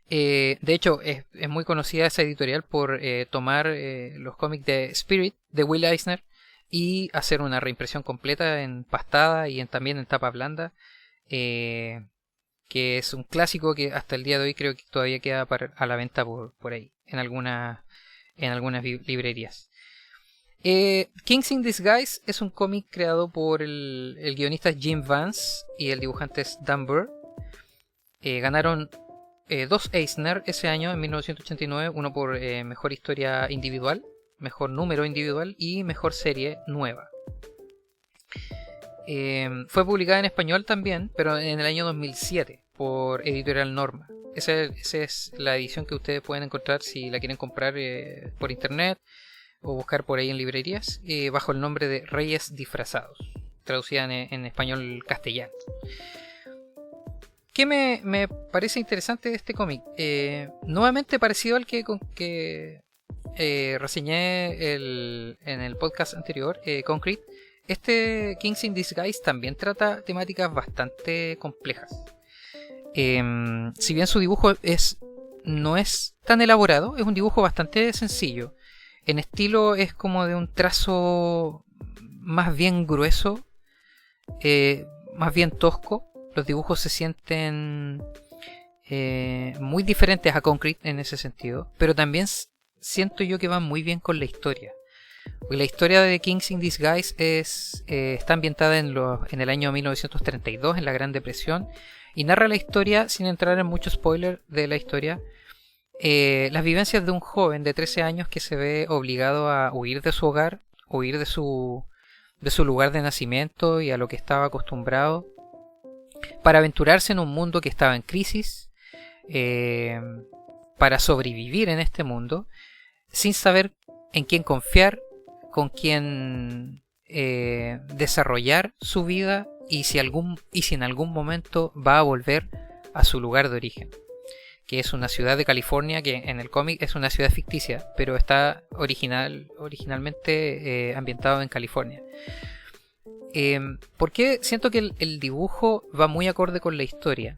De hecho, es muy conocida esa editorial por tomar los cómics de Spirit de Will Eisner y hacer una reimpresión completa en pastada y también en tapa blanda, que es un clásico que hasta el día de hoy creo que todavía queda a la venta por ahí, en algunas librerías. Kings in Disguise es un cómic creado por el guionista Jim Vance y el dibujante es Dan Burr. Ganaron 2 Eisner ese año, en 1989, uno por mejor historia individual, mejor número individual y mejor serie nueva. Fue publicada en español también, pero en el año 2007 por Editorial Norma. Esa es la edición que ustedes pueden encontrar si la quieren comprar por internet o buscar por ahí en librerías, bajo el nombre de Reyes Disfrazados, traducida en español castellano. ¿Qué me parece interesante de este cómic? Nuevamente parecido al que reseñé en el podcast anterior, Concrete. Este Kings in Disguise también trata temáticas bastante complejas. Si bien su dibujo no es tan elaborado, es un dibujo bastante sencillo. En estilo es como de un trazo más bien grueso, más bien tosco. Los dibujos se sienten muy diferentes a Concrete en ese sentido, pero también siento yo que van muy bien con la historia. Porque la historia de Kings in Disguise está ambientada en el año 1932, en la Gran Depresión, y narra la historia, sin entrar en mucho spoiler de la historia, las vivencias de un joven de 13 años que se ve obligado a huir de su hogar, huir de su lugar de nacimiento y a lo que estaba acostumbrado, para aventurarse en un mundo que estaba en crisis, para sobrevivir en este mundo, sin saber en quién confiar, con quién desarrollar su vida y si en algún momento va a volver a su lugar de origen, que es una ciudad de California, que en el cómic es una ciudad ficticia, pero está originalmente ambientado en California. ¿Por qué siento que el dibujo va muy acorde con la historia?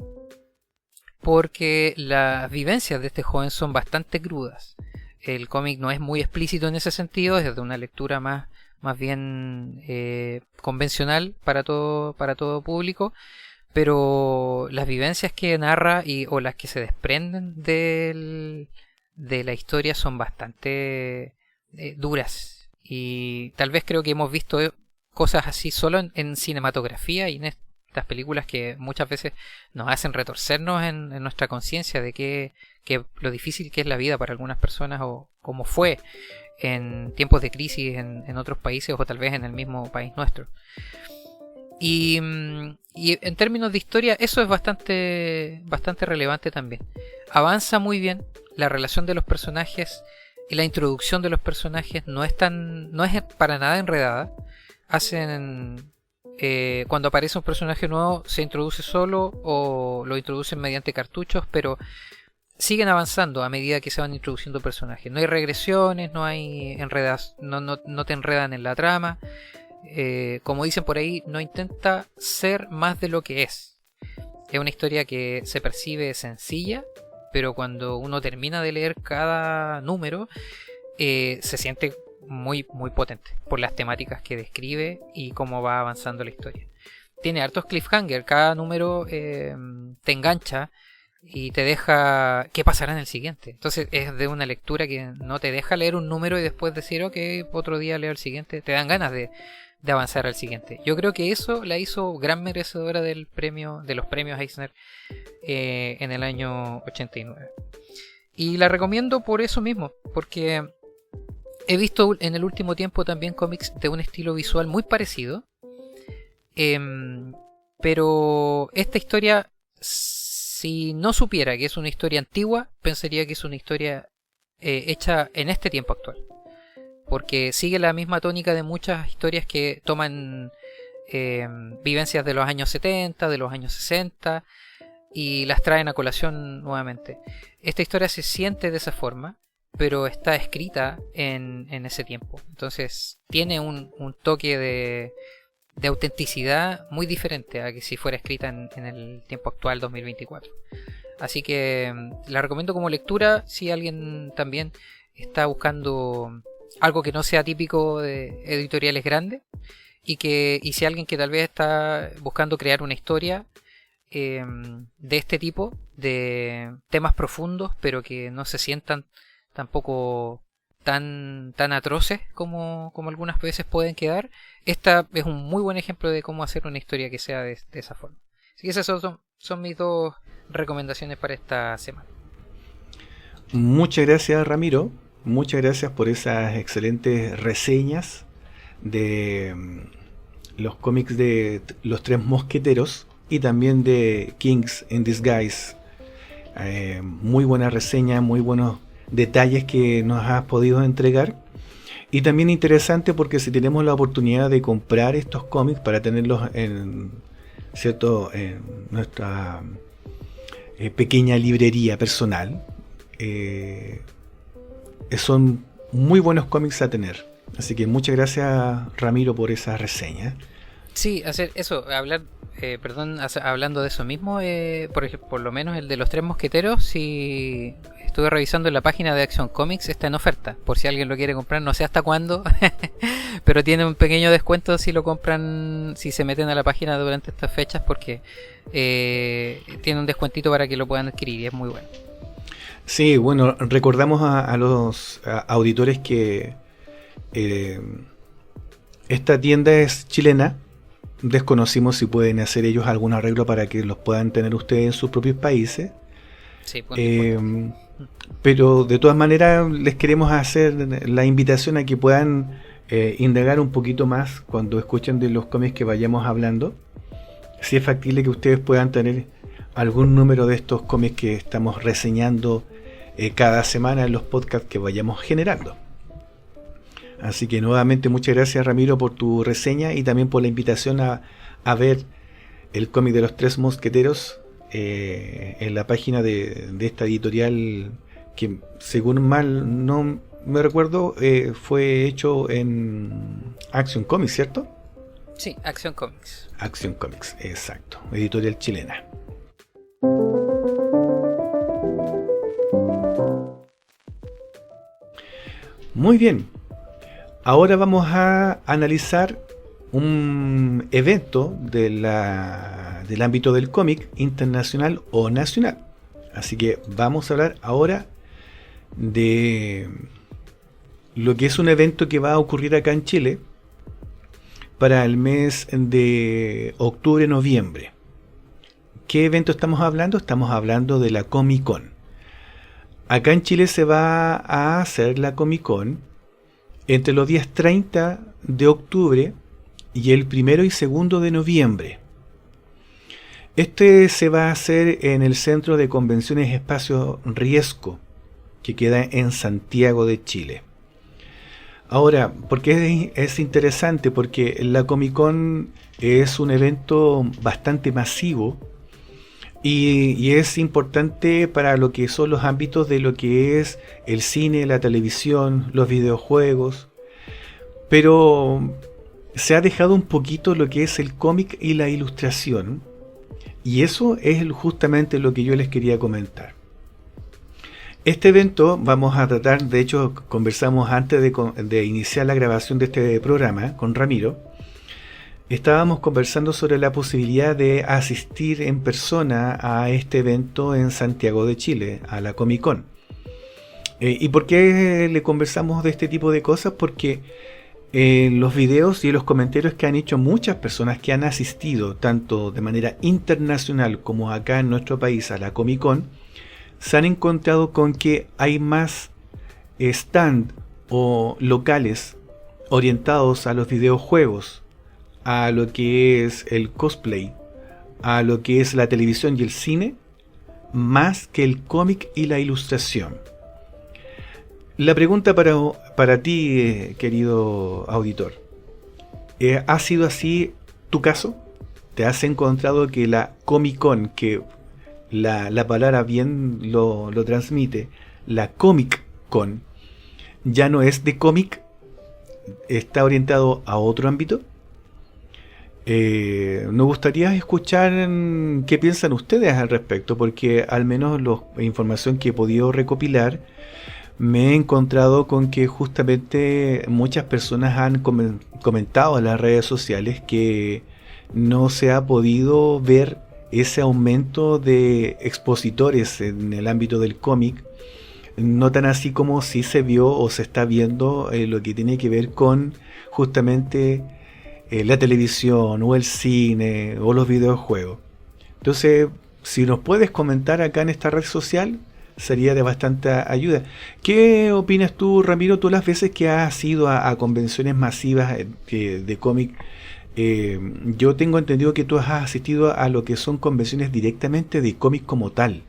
Porque las vivencias de este joven son bastante crudas. El cómic no es muy explícito en ese sentido, es de una lectura más más bien convencional para todo público, pero las vivencias que narra o las que se desprenden de la historia son bastante duras, y tal vez creo que hemos visto cosas así solo en cinematografía y en estas películas que muchas veces nos hacen retorcernos en nuestra conciencia de que lo difícil que es la vida para algunas personas, o como fue en tiempos de crisis en otros países, o tal vez en el mismo país nuestro. Y en términos de historia eso es bastante relevante también. Avanza muy bien la relación de los personajes, y la introducción de los personajes no es para nada enredada. Cuando aparece un personaje nuevo se introduce solo o lo introducen mediante cartuchos, pero siguen avanzando a medida que se van introduciendo personajes. No hay regresiones, no hay enredas, no te enredan en la trama. Como dicen por ahí, no intenta ser más de lo que es. Es una historia que se percibe sencilla, pero cuando uno termina de leer cada número, se siente muy, muy potente por las temáticas que describe y cómo va avanzando la historia. Tiene hartos cliffhanger, cada número te engancha y te deja qué pasará en el siguiente. Entonces es de una lectura que no te deja leer un número y después decir ok, otro día leo el siguiente. Te dan ganas de avanzar al siguiente. Yo creo que eso la hizo gran merecedora de los premios Eisner en el año 89. Y la recomiendo por eso mismo, porque he visto en el último tiempo también cómics de un estilo visual muy parecido, pero esta historia, si no supiera que es una historia antigua, pensaría que es una historia hecha en este tiempo actual, porque sigue la misma tónica de muchas historias que toman vivencias de los años 70, de los años 60 y las traen a colación nuevamente. Esta historia se siente de esa forma, pero está escrita en ese tiempo, entonces tiene un toque de autenticidad muy diferente a que si fuera escrita en el tiempo actual 2024. Así que la recomiendo como lectura si alguien también está buscando algo que no sea típico de editoriales grandes, y si alguien que tal vez está buscando crear una historia de este tipo, de temas profundos pero que no se sientan tampoco tan atroces como algunas veces pueden quedar. Esta es un muy buen ejemplo de cómo hacer una historia que sea de esa forma. Así que esas son mis dos recomendaciones para esta semana.
Muchas gracias, Ramiro. Muchas gracias por esas excelentes reseñas de los cómics de Los Tres Mosqueteros y también de Kings in Disguise. Muy buena reseña, muy buenos detalles que nos has podido entregar. Y también interesante porque si tenemos la oportunidad de comprar estos cómics para tenerlos en nuestra pequeña librería personal, son muy buenos cómics a tener. Así que muchas gracias, Ramiro, por esa reseña.
Sí, hacer eso, hablando de eso mismo, por lo menos el de Los Tres Mosqueteros, si estuve revisando en la página de Action Comics, está en oferta, por si alguien lo quiere comprar, no sé hasta cuándo, pero tiene un pequeño descuento si lo compran, si se meten a la página durante estas fechas, porque tiene un descuentito para que lo puedan adquirir y es muy bueno.
Sí, bueno, recordamos a los auditores que esta tienda es chilena. Desconocimos si pueden hacer ellos algún arreglo para que los puedan tener ustedes en sus propios países.
Sí,
pero de todas maneras les queremos hacer la invitación a que puedan indagar un poquito más cuando escuchen de los cómics que vayamos hablando. Si es factible que ustedes puedan tener algún número de estos cómics que estamos reseñando cada semana en los podcasts que vayamos generando. Así que nuevamente muchas gracias, Ramiro, por tu reseña y también por la invitación a ver el cómic de Los Tres Mosqueteros en la página de esta editorial que, según mal no me recuerdo, fue hecho en Action Comics, ¿cierto?
Sí, Action Comics.
Action Comics, exacto, editorial chilena. Muy bien. Ahora vamos a analizar un evento del ámbito del cómic internacional o nacional. Así que vamos a hablar ahora de lo que es un evento que va a ocurrir acá en Chile para el mes de octubre-noviembre. ¿Qué evento estamos hablando? Estamos hablando de la Comic Con. Acá en Chile se va a hacer la Comic Con entre los días 30 de octubre y el 1 y 2 de noviembre. Este se va a hacer en el Centro de Convenciones Espacio Riesgo, que queda en Santiago de Chile. Ahora, ¿por qué es interesante? Porque la Comic Con es un evento bastante masivo y es importante para lo que son los ámbitos de lo que es el cine, la televisión, los videojuegos, pero se ha dejado un poquito lo que es el cómic y la ilustración, y eso es justamente lo que yo les quería comentar. Este evento vamos a tratar, de hecho conversamos antes de iniciar la grabación de este programa con Ramiro. Estábamos conversando sobre la posibilidad de asistir en persona a este evento en Santiago de Chile, a la Comic Con. ¿Y por qué le conversamos de este tipo de cosas? Porque en los videos y en los comentarios que han hecho muchas personas que han asistido, tanto de manera internacional como acá en nuestro país a la Comic Con, se han encontrado con que hay más stand o locales orientados a los videojuegos, a lo que es el cosplay, a lo que es la televisión y el cine, más que el cómic y la ilustración. La pregunta para ti, querido auditor, ¿ha sido así tu caso? ¿Te has encontrado que la Comic Con, que la palabra bien lo transmite, la Comic Con, ya no es de cómic, está orientado a otro ámbito? Nos gustaría escuchar qué piensan ustedes al respecto, porque al menos la información que he podido recopilar, me he encontrado con que justamente muchas personas han comentado en las redes sociales que no se ha podido ver ese aumento de expositores en el ámbito del cómic, no tan así como sí se vio o se está viendo lo que tiene que ver con justamente la televisión o el cine o los videojuegos. Entonces, si nos puedes comentar acá en esta red social, sería de bastante ayuda. ¿Qué opinas tú, Ramiro? Tú las veces que has ido a convenciones masivas de cómic, yo tengo entendido que tú has asistido a lo que son convenciones directamente de cómic como tal.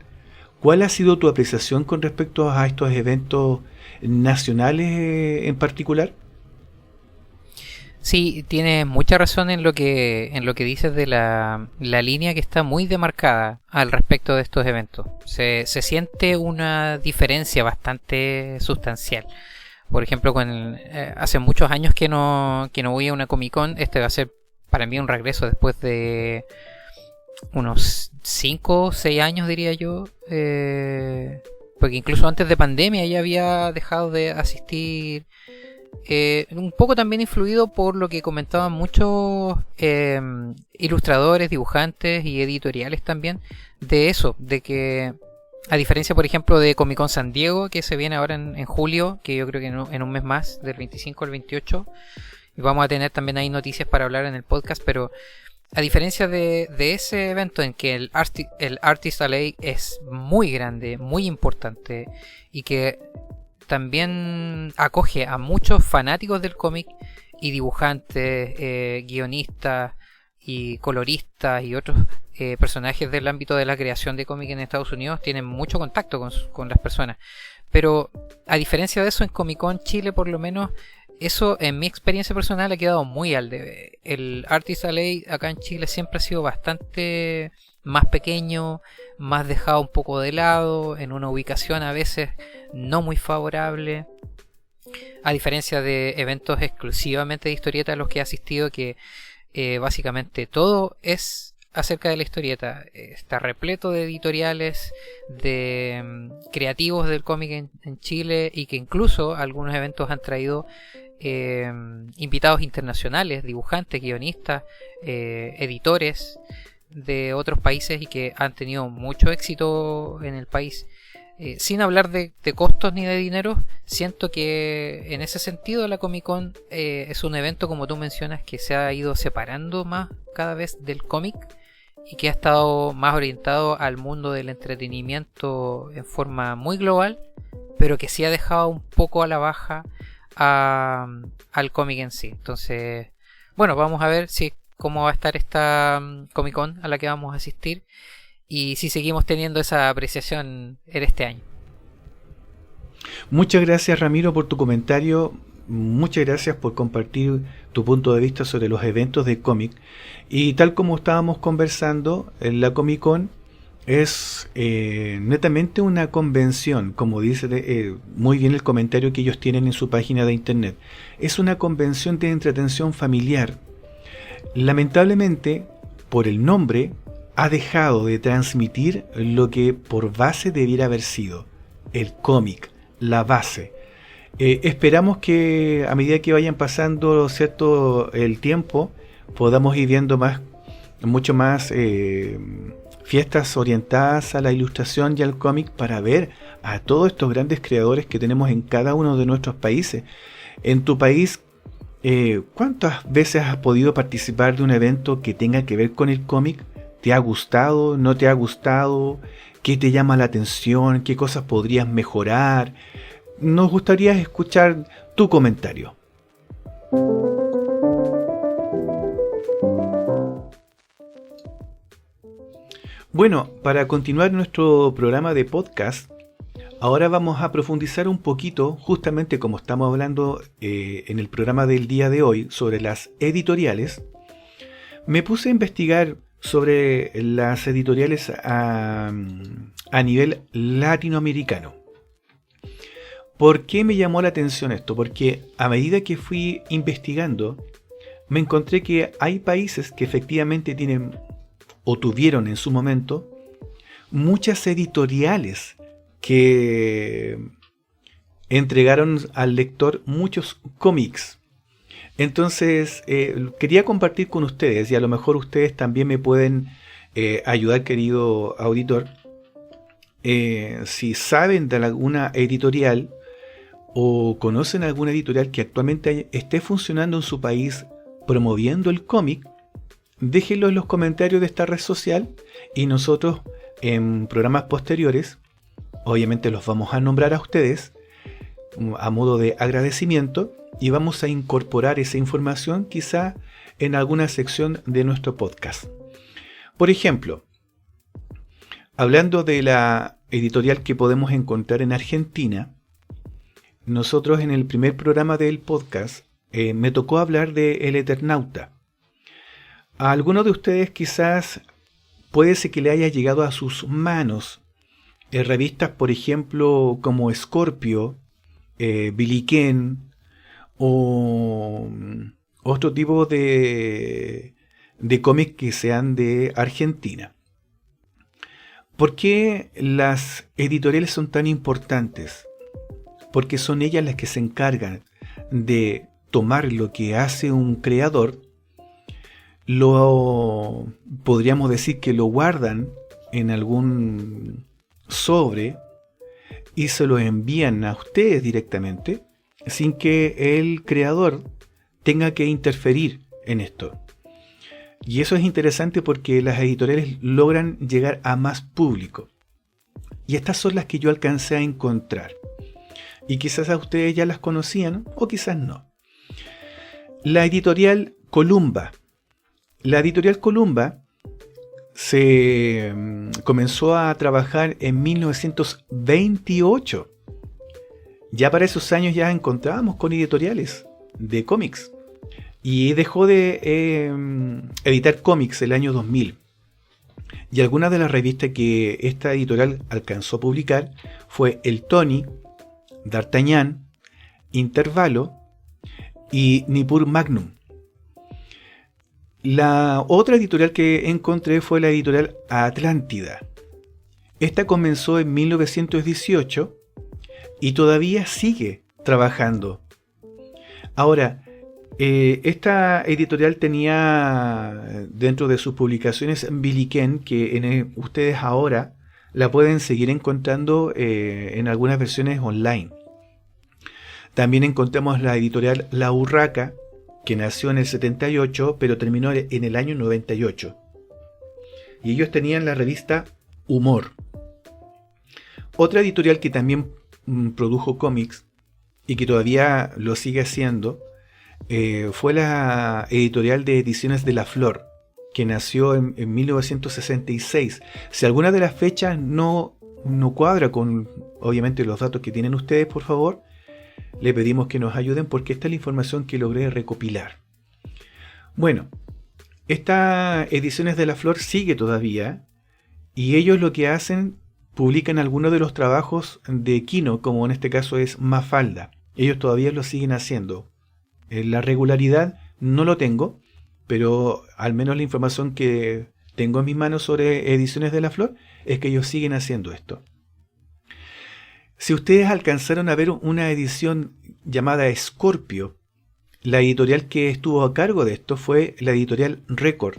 ¿Cuál ha sido tu apreciación con respecto a estos eventos nacionales en particular?
Sí, tienes mucha razón en lo que dices de la línea que está muy demarcada al respecto de estos eventos. Se siente una diferencia bastante sustancial. Por ejemplo, hace muchos años que no voy a una Comic Con. Este va a ser para mí un regreso después de unos 5 o 6 años, diría yo. Porque incluso antes de pandemia ya había dejado de asistir. Un poco también influido por lo que comentaban muchos ilustradores, dibujantes y editoriales también, de eso, de que a diferencia por ejemplo de Comic Con San Diego, que se viene ahora en julio, que yo creo que en un mes más, del 25 al 28, y vamos a tener también ahí noticias para hablar en el podcast, pero a diferencia de ese evento en que el Artist Alley es muy grande, muy importante, y que también acoge a muchos fanáticos del cómic y dibujantes, guionistas y coloristas y otros personajes del ámbito de la creación de cómic en Estados Unidos, tienen mucho contacto con las personas. Pero a diferencia de eso, en Comic Con Chile por lo menos, eso en mi experiencia personal ha quedado muy al debe. El Artist Alley acá en Chile siempre ha sido bastante más pequeño, más dejado un poco de lado, en una ubicación a veces no muy favorable, a diferencia de eventos exclusivamente de historieta a los que he asistido, que básicamente todo es acerca de la historieta. Está repleto de editoriales, de creativos del cómic en Chile, y que incluso algunos eventos han traído invitados internacionales, dibujantes, guionistas, editores de otros países y que han tenido mucho éxito en el país. Sin hablar de costos ni de dinero, siento que en ese sentido la Comic Con es un evento, como tú mencionas, que se ha ido separando más cada vez del cómic y que ha estado más orientado al mundo del entretenimiento en forma muy global, pero que sí ha dejado un poco a la baja al cómic en sí. Entonces, bueno, vamos a ver cómo va a estar esta Comic Con a la que vamos a asistir y si seguimos teniendo esa apreciación en este año.
Muchas gracias, Ramiro, por tu comentario. Muchas gracias por compartir tu punto de vista sobre los eventos de cómic. Y tal como estábamos conversando, la Comic Con es netamente una convención, como dice muy bien el comentario que ellos tienen en su página de internet. Es una convención de entretención familiar. Lamentablemente, por el nombre, ha dejado de transmitir lo que por base debiera haber sido, el cómic, la base. Esperamos que a medida que vayan pasando el tiempo, podamos ir viendo mucho más fiestas orientadas a la ilustración y al cómic para ver a todos estos grandes creadores que tenemos en cada uno de nuestros países. En tu país, ¿cuántas veces has podido participar de un evento que tenga que ver con el cómic? ¿Te ha gustado? ¿No te ha gustado? ¿Qué te llama la atención? ¿Qué cosas podrías mejorar? Nos gustaría escuchar tu comentario. Bueno, para continuar nuestro programa de podcast, ahora vamos a profundizar un poquito, justamente como estamos hablando en el programa del día de hoy, sobre las editoriales. Me puse a investigar sobre las editoriales a nivel latinoamericano. ¿Por qué me llamó la atención esto? Porque a medida que fui investigando, me encontré que hay países que efectivamente tienen o tuvieron en su momento muchas editoriales que entregaron al lector muchos cómics. Entonces quería compartir con ustedes, y a lo mejor ustedes también me pueden ayudar, querido auditor, si saben de alguna editorial o conocen alguna editorial que actualmente esté funcionando en su país promoviendo el cómic, déjenlo en los comentarios de esta red social y nosotros en programas posteriores obviamente los vamos a nombrar a ustedes a modo de agradecimiento y vamos a incorporar esa información quizá en alguna sección de nuestro podcast. Por ejemplo, hablando de la editorial que podemos encontrar en Argentina, nosotros en el primer programa del podcast me tocó hablar de El Eternauta. A algunos de ustedes quizás puede ser que le haya llegado a sus manos revistas, por ejemplo, como Scorpio, Biliquén o otro tipo de cómics que sean de Argentina. ¿Por qué las editoriales son tan importantes? Porque son ellas las que se encargan de tomar lo que hace un creador, podríamos decir que lo guardan en algún sobre y se lo envían a ustedes directamente sin que el creador tenga que interferir en esto. Y eso es interesante porque las editoriales logran llegar a más público. Y estas son las que yo alcancé a encontrar. Y quizás a ustedes ya las conocían o quizás no. La editorial Columba. La editorial Columba se comenzó a trabajar en 1928. Ya para esos años ya encontrábamos con editoriales de cómics. Y dejó de editar cómics el año 2000. Y algunas de las revistas que esta editorial alcanzó a publicar fue El Tony, D'Artagnan, Intervalo y Nippur Magnum. La otra editorial que encontré fue la editorial Atlántida. Esta comenzó en 1918 y todavía sigue trabajando. Ahora, esta editorial tenía dentro de sus publicaciones Billy Ken, que ustedes ahora la pueden seguir encontrando en algunas versiones online. También encontramos la editorial La Urraca, que nació en el 78, pero terminó en el año 98. Y ellos tenían la revista Humor. Otra editorial que también produjo cómics y que todavía lo sigue haciendo fue la editorial de Ediciones de la Flor, que nació en 1966. Si alguna de las fechas no cuadra con, obviamente, los datos que tienen ustedes, por favor, le pedimos que nos ayuden porque esta es la información que logré recopilar. Bueno, esta Ediciones de la Flor sigue todavía y ellos lo que hacen, publican algunos de los trabajos de Kino, como en este caso es Mafalda. Ellos todavía lo siguen haciendo. La regularidad no lo tengo, pero al menos la información que tengo en mis manos sobre Ediciones de la Flor es que ellos siguen haciendo esto. Si ustedes alcanzaron a ver una edición llamada Scorpio, la editorial que estuvo a cargo de esto fue la editorial Record,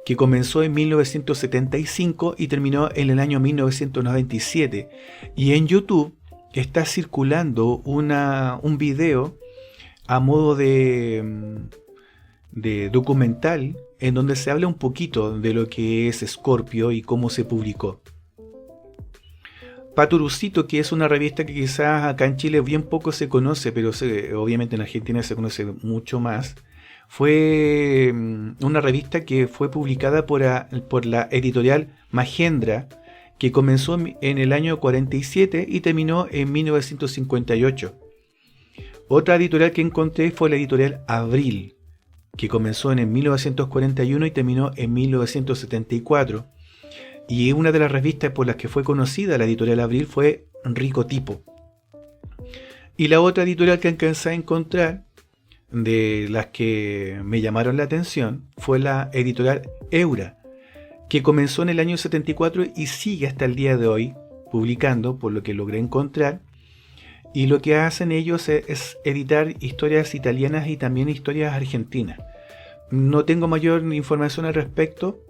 que comenzó en 1975 y terminó en el año 1997. Y en YouTube está circulando un video a modo de documental en donde se habla un poquito de lo que es Scorpio y cómo se publicó. Paturucito, que es una revista que quizás acá en Chile bien poco se conoce, pero obviamente en Argentina se conoce mucho más, fue una revista que fue publicada por la editorial Magendra, que comenzó en el año 47 y terminó en 1958. Otra editorial que encontré fue la editorial Abril, que comenzó en el 1941 y terminó en 1974. Y una de las revistas por las que fue conocida la editorial Abril fue Rico Tipo. Y la otra editorial que alcancé a encontrar, de las que me llamaron la atención, fue la editorial Eura, que comenzó en el año 74 y sigue hasta el día de hoy publicando, por lo que logré encontrar. Y lo que hacen ellos es editar historias italianas y también historias argentinas. No tengo mayor información al respecto,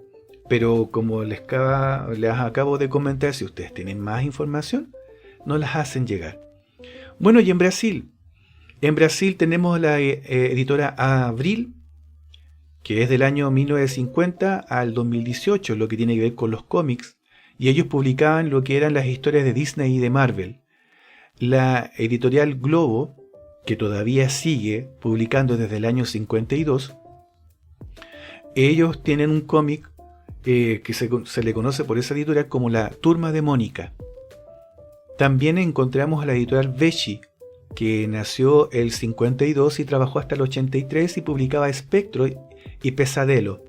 pero como les acabo de comentar, si ustedes tienen más información, nos las hacen llegar. Bueno, y en Brasil tenemos la editora Abril, que es del año 1950 al 2018, lo que tiene que ver con los cómics, y ellos publicaban lo que eran las historias de Disney y de Marvel. La editorial Globo, que todavía sigue publicando desde el año 52, ellos tienen un cómic que se le conoce por esa editorial como la Turma de Mónica. También encontramos a la editorial Vesci, que nació el 52 y trabajó hasta el 83 y publicaba Espectro y Pesadelo.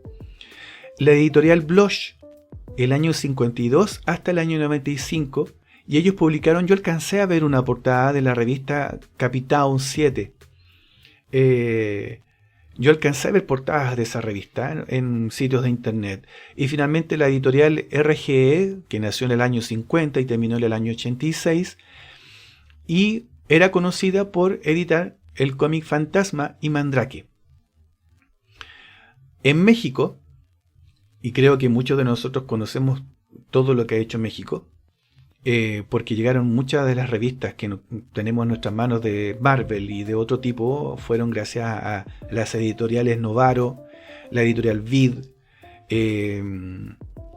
La editorial Bloch, el año 52 hasta el año 95, y ellos publicaron, yo alcancé a ver una portada de la revista Capitão 7. Yo alcancé a ver portadas de esa revista en sitios de internet. Y finalmente la editorial RGE, que nació en el año 50 y terminó en el año 86, y era conocida por editar el cómic Fantasma y Mandrake. En México, y creo que muchos de nosotros conocemos todo lo que ha hecho México, porque llegaron muchas de las revistas que tenemos en nuestras manos de Marvel y de otro tipo, fueron gracias a las editoriales Novaro, la editorial Vid,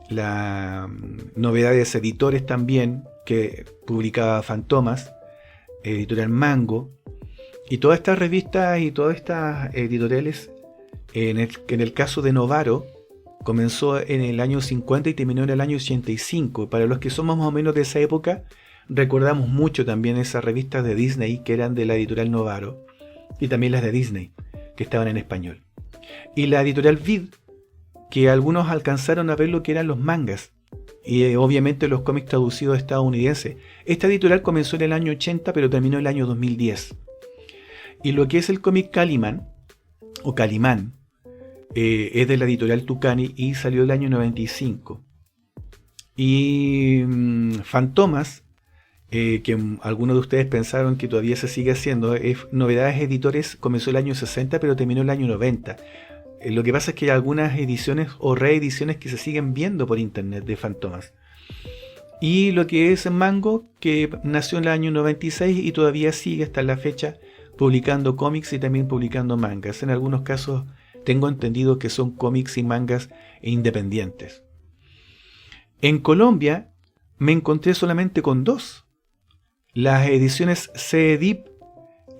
la Novedades Editores también, que publicaba Fantomas, editorial Mango, y todas estas revistas y todas estas editoriales, en el caso de Novaro, comenzó en el año 50 y terminó en el año 85. Para los que somos más o menos de esa época, recordamos mucho también esas revistas de Disney que eran de la editorial Novaro, y también las de Disney, que estaban en español. Y la editorial Vid, que algunos alcanzaron a ver lo que eran los mangas, y obviamente los cómics traducidos estadounidenses. Esta editorial comenzó en el año 80, pero terminó en el año 2010. Y lo que es el cómic Calimán, o Calimán, es de la editorial Tucani y salió el año 95. Y Fantomas que algunos de ustedes pensaron que todavía se sigue haciendo. Novedades Editores comenzó el año 60, pero terminó el año 90. Lo que pasa es que hay algunas ediciones o reediciones que se siguen viendo por internet de Fantomas. Y lo que es Mango, que nació en el año 96 y todavía sigue hasta la fecha publicando cómics y también publicando mangas. En algunos casos tengo entendido que son cómics y mangas independientes. En Colombia me encontré solamente con dos: las ediciones CEDIP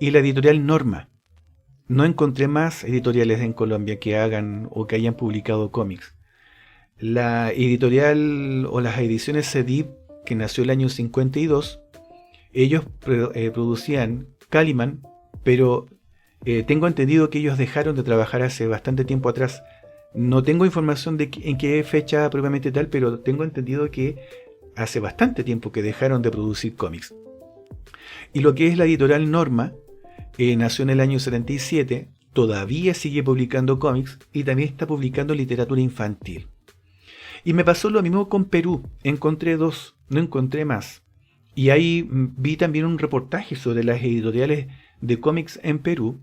y la editorial Norma. No encontré más editoriales en Colombia que hagan o que hayan publicado cómics. La editorial o las ediciones CEDIP, que nació el año 52, ellos producían Calimán, pero tengo entendido que ellos dejaron de trabajar hace bastante tiempo atrás. No tengo información de en qué fecha propiamente tal, pero tengo entendido que hace bastante tiempo que dejaron de producir cómics. Y lo que es la editorial Norma, nació en el año 77, todavía sigue publicando cómics y también está publicando literatura infantil. Y me pasó lo mismo con Perú. Encontré dos, no encontré más. Y ahí vi también un reportaje sobre las editoriales de cómics en Perú.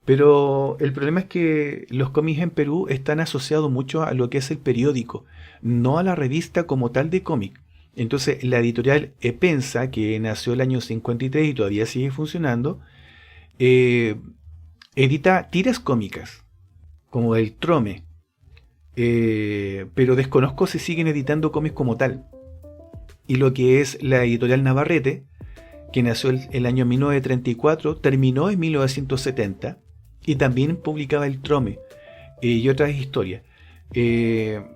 Pero el problema es que los cómics en Perú están asociados mucho a lo que es el periódico, no a la revista como tal de cómic. Entonces la editorial Epensa, que nació el año 53 y todavía sigue funcionando, edita tiras cómicas, como el Trome. Pero desconozco si siguen editando cómics como tal. Y lo que es la editorial Navarrete, que nació el año 1934, terminó en 1970 y también publicaba el Trome y otras historias.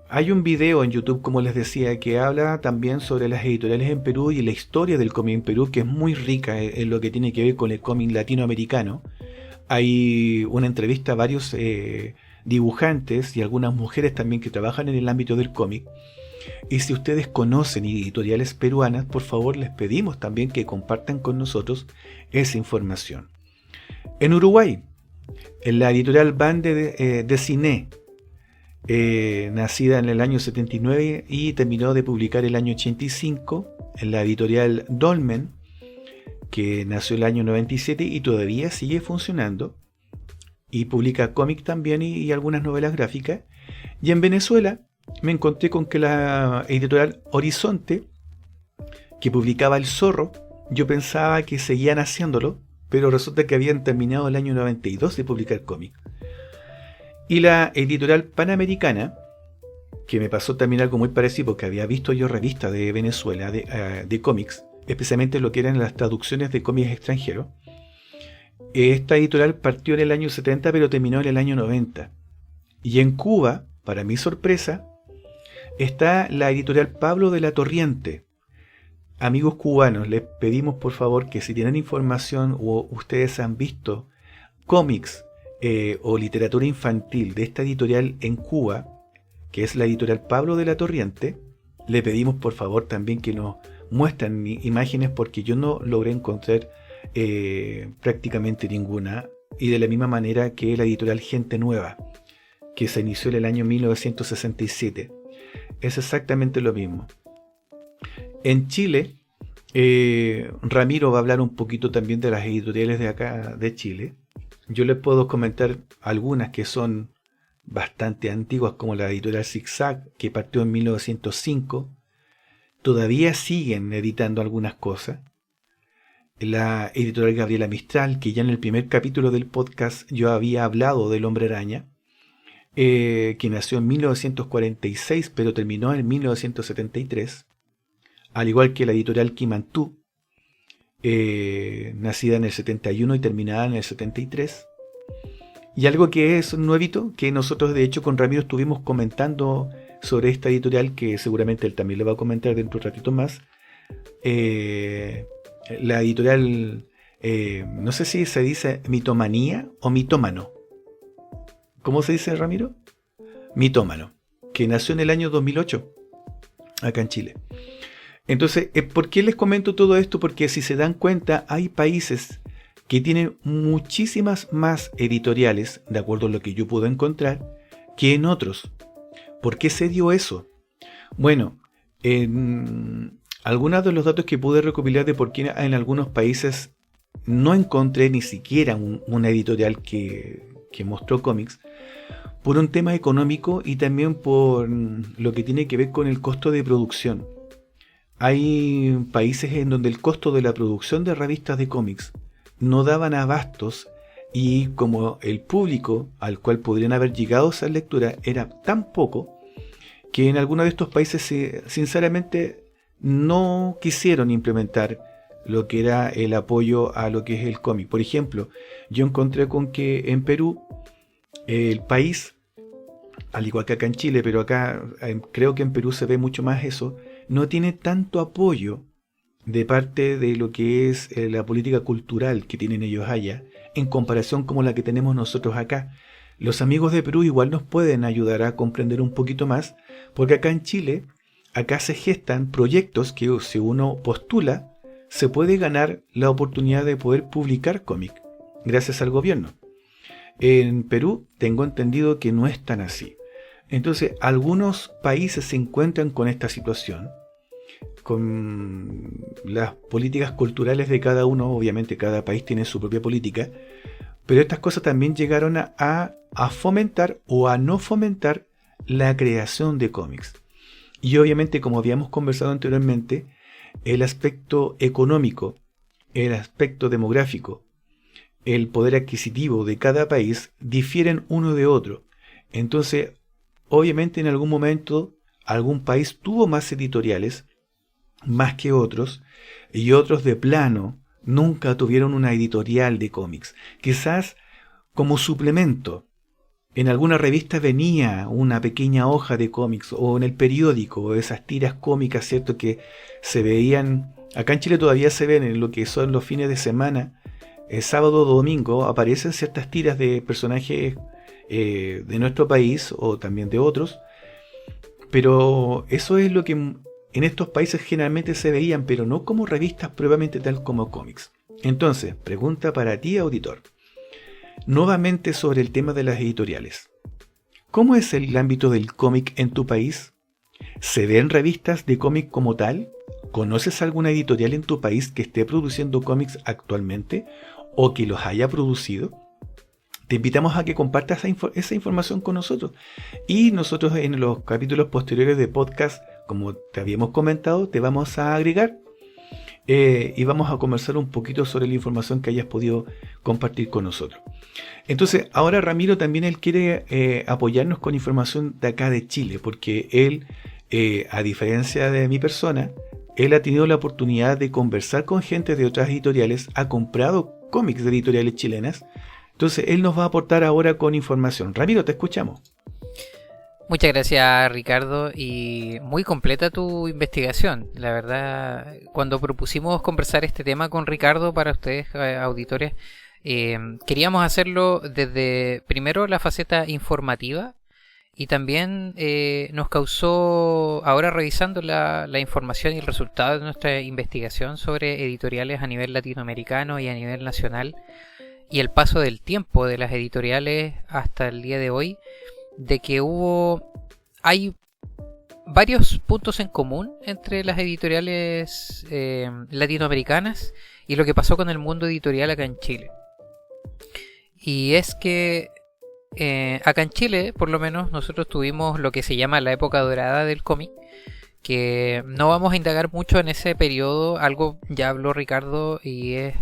Hay un video en YouTube, como les decía, que habla también sobre las editoriales en Perú y la historia del cómic en Perú, que es muy rica en lo que tiene que ver con el cómic latinoamericano. Hay una entrevista a varios dibujantes y algunas mujeres también que trabajan en el ámbito del cómic. Y si ustedes conocen editoriales peruanas, por favor les pedimos también que compartan con nosotros esa información. En Uruguay, en la editorial Bande de Cine, nacida en el año 79 y terminó de publicar el año 85, en la editorial Dolmen, que nació el año 97 y todavía sigue funcionando, y publica cómic también y algunas novelas gráficas. Y en Venezuela me encontré con que la editorial Horizonte, que publicaba El Zorro, yo pensaba que seguían haciéndolo, pero resulta que habían terminado el año 92 de publicar cómic. Y la editorial Panamericana, que me pasó también algo muy parecido, porque había visto yo revistas de Venezuela de cómics, especialmente lo que eran las traducciones de cómics extranjeros. Esta editorial partió en el año 70, pero terminó en el año 90. Y en Cuba, para mi sorpresa, está la editorial Pablo de la Torriente. Amigos cubanos, les pedimos por favor que si tienen información o ustedes han visto cómics o literatura infantil de esta editorial en Cuba, que es la editorial Pablo de la Torriente, le pedimos por favor también que nos muestren imágenes, porque yo no logré encontrar prácticamente ninguna, y de la misma manera que la editorial Gente Nueva, que se inició en el año 1967. Es exactamente lo mismo. En Chile, Ramiro va a hablar un poquito también de las editoriales de acá de Chile. Yo les puedo comentar algunas que son bastante antiguas, como la editorial Zigzag, que partió en 1905. Todavía siguen editando algunas cosas. La editorial Gabriela Mistral, que ya en el primer capítulo del podcast yo había hablado del Hombre Araña, que nació en 1946 pero terminó en 1973, al igual que la editorial Kimantú, nacida en el 71 y terminada en el 73. Y algo que es nuevito, que nosotros de hecho con Ramiro estuvimos comentando sobre esta editorial, que seguramente él también le va a comentar dentro de un ratito más, la editorial, no sé si se dice Mitomanía o Mitómano. ¿Cómo se dice, Ramiro? Mitómano, que nació en el año 2008, acá en Chile. Entonces, ¿por qué les comento todo esto? Porque si se dan cuenta, hay países que tienen muchísimas más editoriales, de acuerdo a lo que yo puedo encontrar, que en otros. ¿Por qué se dio eso? Bueno, algunos de los datos que pude recopilar de por qué en algunos países no encontré ni siquiera una editorial que mostró cómics, por un tema económico y también por lo que tiene que ver con el costo de producción. Hay países en donde el costo de la producción de revistas de cómics no daban abastos, y como el público al cual podrían haber llegado esas lecturas era tan poco, que en algunos de estos países sinceramente no quisieron implementar lo que era el apoyo a lo que es el cómic. Por ejemplo, yo encontré con que en Perú, el país, al igual que acá en Chile, pero acá creo que en Perú se ve mucho más eso, no tiene tanto apoyo de parte de lo que es la política cultural que tienen ellos allá, en comparación como la que tenemos nosotros acá. Los amigos de Perú igual nos pueden ayudar a comprender un poquito más, porque acá en Chile, acá se gestan proyectos que si uno postula, se puede ganar la oportunidad de poder publicar cómic, gracias al gobierno. En Perú tengo entendido que no es tan así. Entonces, algunos países se encuentran con esta situación, con las políticas culturales de cada uno. Obviamente cada país tiene su propia política, pero estas cosas también llegaron a fomentar o a no fomentar la creación de cómics. Y obviamente, como habíamos conversado anteriormente, el aspecto económico, el aspecto demográfico, el poder adquisitivo de cada país difieren uno de otro. Entonces, obviamente en algún momento algún país tuvo más editoriales, más que otros, y otros de plano nunca tuvieron una editorial de cómics. Quizás como suplemento, en alguna revista venía una pequeña hoja de cómics, o en el periódico, esas tiras cómicas, ¿cierto?, que se veían, acá en Chile todavía se ven en lo que son los fines de semana, sábado o domingo, aparecen ciertas tiras de personajes de nuestro país, o también de otros, pero eso es lo que en estos países generalmente se veían, pero no como revistas propiamente tal como cómics. Entonces, pregunta para ti, auditor. Nuevamente sobre el tema de las editoriales. ¿Cómo es el ámbito del cómic en tu país? ¿Se ven revistas de cómic como tal? ¿Conoces alguna editorial en tu país que esté produciendo cómics actualmente o que los haya producido? Te invitamos a que compartas esa información con nosotros. Y nosotros en los capítulos posteriores de podcast, como te habíamos comentado, te vamos a agregar y vamos a conversar un poquito sobre la información que hayas podido compartir con nosotros. Entonces, ahora Ramiro también él quiere apoyarnos con información de acá de Chile, porque él, a diferencia de mi persona, él ha tenido la oportunidad de conversar con gente de otras editoriales, ha comprado cómics de editoriales chilenas. Entonces, él nos va a aportar ahora con información. Ramiro, te escuchamos.
Muchas gracias, Ricardo, y muy completa tu investigación. La verdad, cuando propusimos conversar este tema con Ricardo para ustedes, auditores, queríamos hacerlo desde, primero, la faceta informativa, y también nos causó, ahora revisando la información y el resultado de nuestra investigación sobre editoriales a nivel latinoamericano y a nivel nacional, y el paso del tiempo de las editoriales hasta el día de hoy, de que hay varios puntos en común entre las editoriales latinoamericanas y lo que pasó con el mundo editorial acá en Chile. Y es que acá en Chile, por lo menos, nosotros tuvimos lo que se llama la época dorada del cómic, que no vamos a indagar mucho en ese periodo, algo ya habló Ricardo, y es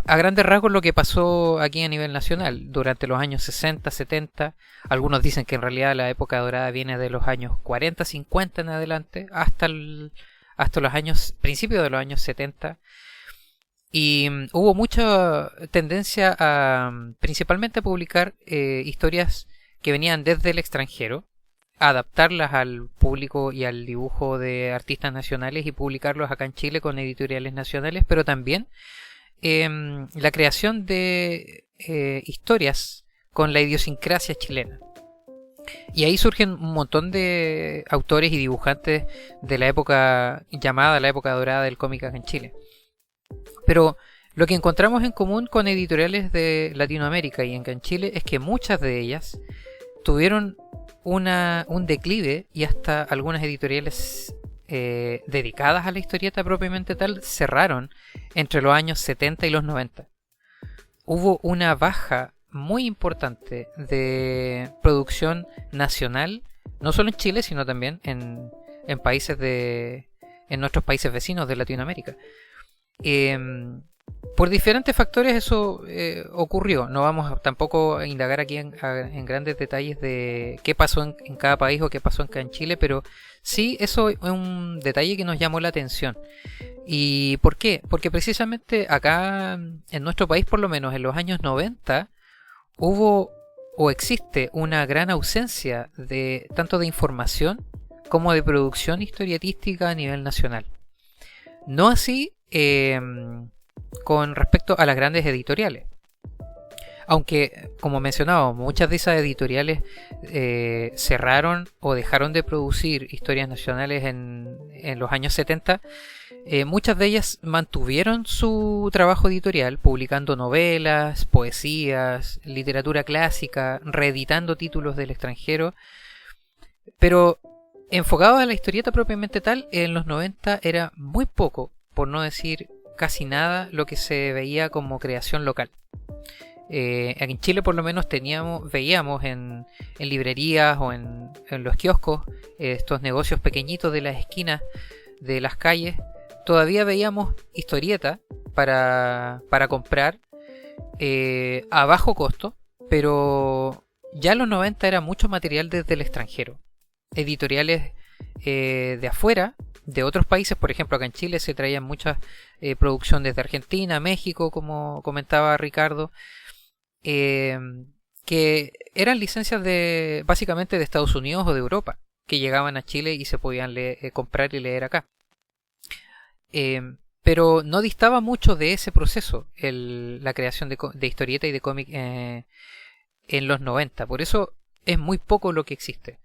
a grandes rasgos lo que pasó aquí a nivel nacional durante los años 60, 70. Algunos dicen que en realidad la época dorada viene de los años 40, 50 en adelante, hasta los años, principios de los años 70. Y hubo mucha tendencia a principalmente a publicar historias que venían desde el extranjero, adaptarlas al público y al dibujo de artistas nacionales y publicarlos acá en Chile con editoriales nacionales, pero también la creación de historias con la idiosincrasia chilena. Y ahí surgen un montón de autores y dibujantes de la época llamada la época dorada del cómic acá en Chile. Pero lo que encontramos en común con editoriales de Latinoamérica y acá en Chile es que muchas de ellas tuvieron un declive, y hasta algunas editoriales dedicadas a la historieta propiamente tal cerraron entre los años 70 y los 90. Hubo una baja muy importante de producción nacional, no solo en Chile, sino también en nuestros países vecinos de Latinoamérica. Por diferentes factores eso ocurrió. No vamos tampoco a indagar aquí en grandes detalles de qué pasó en cada país o qué pasó acá en Chile, pero sí eso es un detalle que nos llamó la atención. ¿Y por qué? Porque precisamente acá en nuestro país, por lo menos en los años 90, hubo o existe una gran ausencia de tanto de información como de producción historietística a nivel nacional. No así con respecto a las grandes editoriales. Aunque, como mencionaba, muchas de esas editoriales cerraron o dejaron de producir historias nacionales en los años 70, muchas de ellas mantuvieron su trabajo editorial publicando novelas, poesías, literatura clásica, reeditando títulos del extranjero, pero enfocado a la historieta propiamente tal, en los 90 era muy poco, por no decir casi nada, lo que se veía como creación local. Aquí en Chile por lo menos veíamos en librerías o en los kioscos, estos negocios pequeñitos de las esquinas de las calles, todavía veíamos historieta para comprar a bajo costo, pero ya en los 90 era mucho material desde el extranjero. Editoriales de afuera, de otros países, por ejemplo acá en Chile se traían mucha producción desde Argentina, México, como comentaba Ricardo, que eran licencias básicamente de Estados Unidos o de Europa, que llegaban a Chile y se podían comprar y leer acá. Pero no distaba mucho de ese proceso la creación de historieta y de cómic en los 90, por eso es muy poco lo que existe.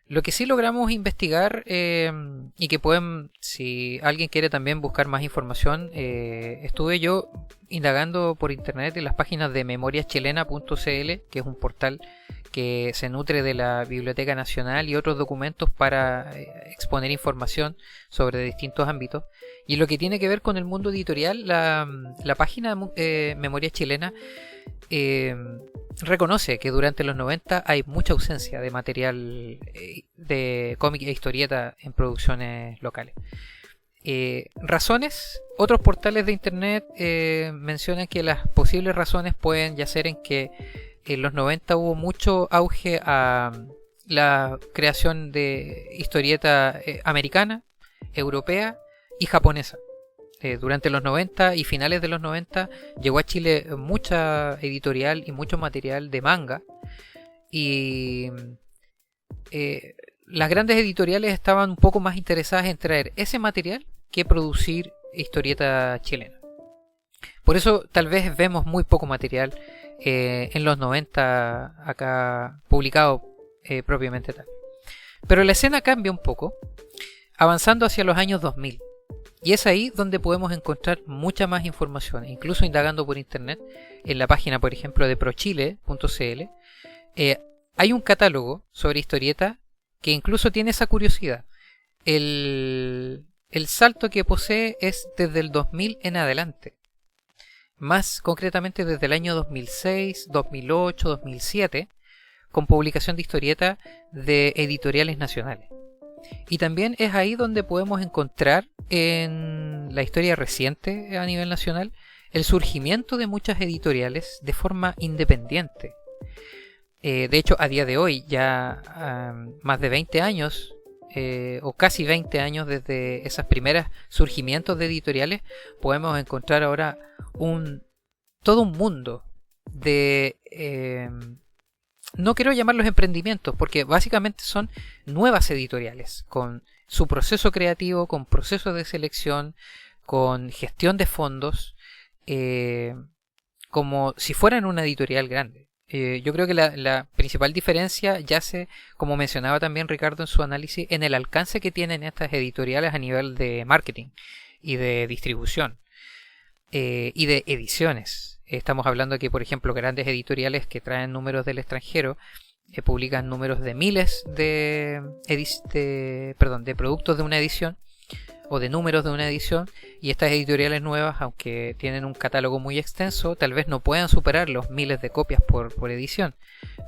Lo que sí logramos investigar y que pueden, si alguien quiere también buscar más información, estuve yo indagando por internet en las páginas de memoriaschilena.cl, que es un portal que se nutre de la Biblioteca Nacional y otros documentos para exponer información sobre distintos ámbitos. Y lo que tiene que ver con el mundo editorial, la página Memoria Chilena reconoce que durante los 90 hay mucha ausencia de material de cómic e historieta en producciones locales. Razones, otros portales de internet mencionan que las posibles razones pueden yacer en que en los 90 hubo mucho auge a la creación de historieta americana, europea y japonesa. Durante los 90 y finales de los 90 llegó a Chile mucha editorial y mucho material de manga, y las grandes editoriales estaban un poco más interesadas en traer ese material que producir historieta chilena. Por eso tal vez vemos muy poco material en los 90 acá publicado propiamente tal. Pero la escena cambia un poco avanzando hacia los años 2000. Y es ahí donde podemos encontrar mucha más información, incluso indagando por internet, en la página, por ejemplo, de prochile.cl. Hay un catálogo sobre historieta que incluso tiene esa curiosidad. El salto que posee es desde el 2000 en adelante. Más concretamente desde el año 2006, 2008, 2007, con publicación de historieta de editoriales nacionales. Y también es ahí donde podemos encontrar en la historia reciente a nivel nacional el surgimiento de muchas editoriales de forma independiente. De hecho, a día de hoy, ya más de 20 años, o casi 20 años desde esos primeros surgimientos de editoriales, podemos encontrar ahora todo un mundo de... no quiero llamarlos emprendimientos, porque básicamente son nuevas editoriales, con su proceso creativo, con proceso de selección, con gestión de fondos, como si fueran una editorial grande. Yo creo que la principal diferencia yace, como mencionaba también Ricardo en su análisis, en el alcance que tienen estas editoriales a nivel de marketing y de distribución y de ediciones. Estamos hablando aquí, por ejemplo, grandes editoriales que traen números del extranjero publican números de miles de productos de una edición o de números de una edición, y estas editoriales nuevas, aunque tienen un catálogo muy extenso, tal vez no puedan superar los miles de copias por edición,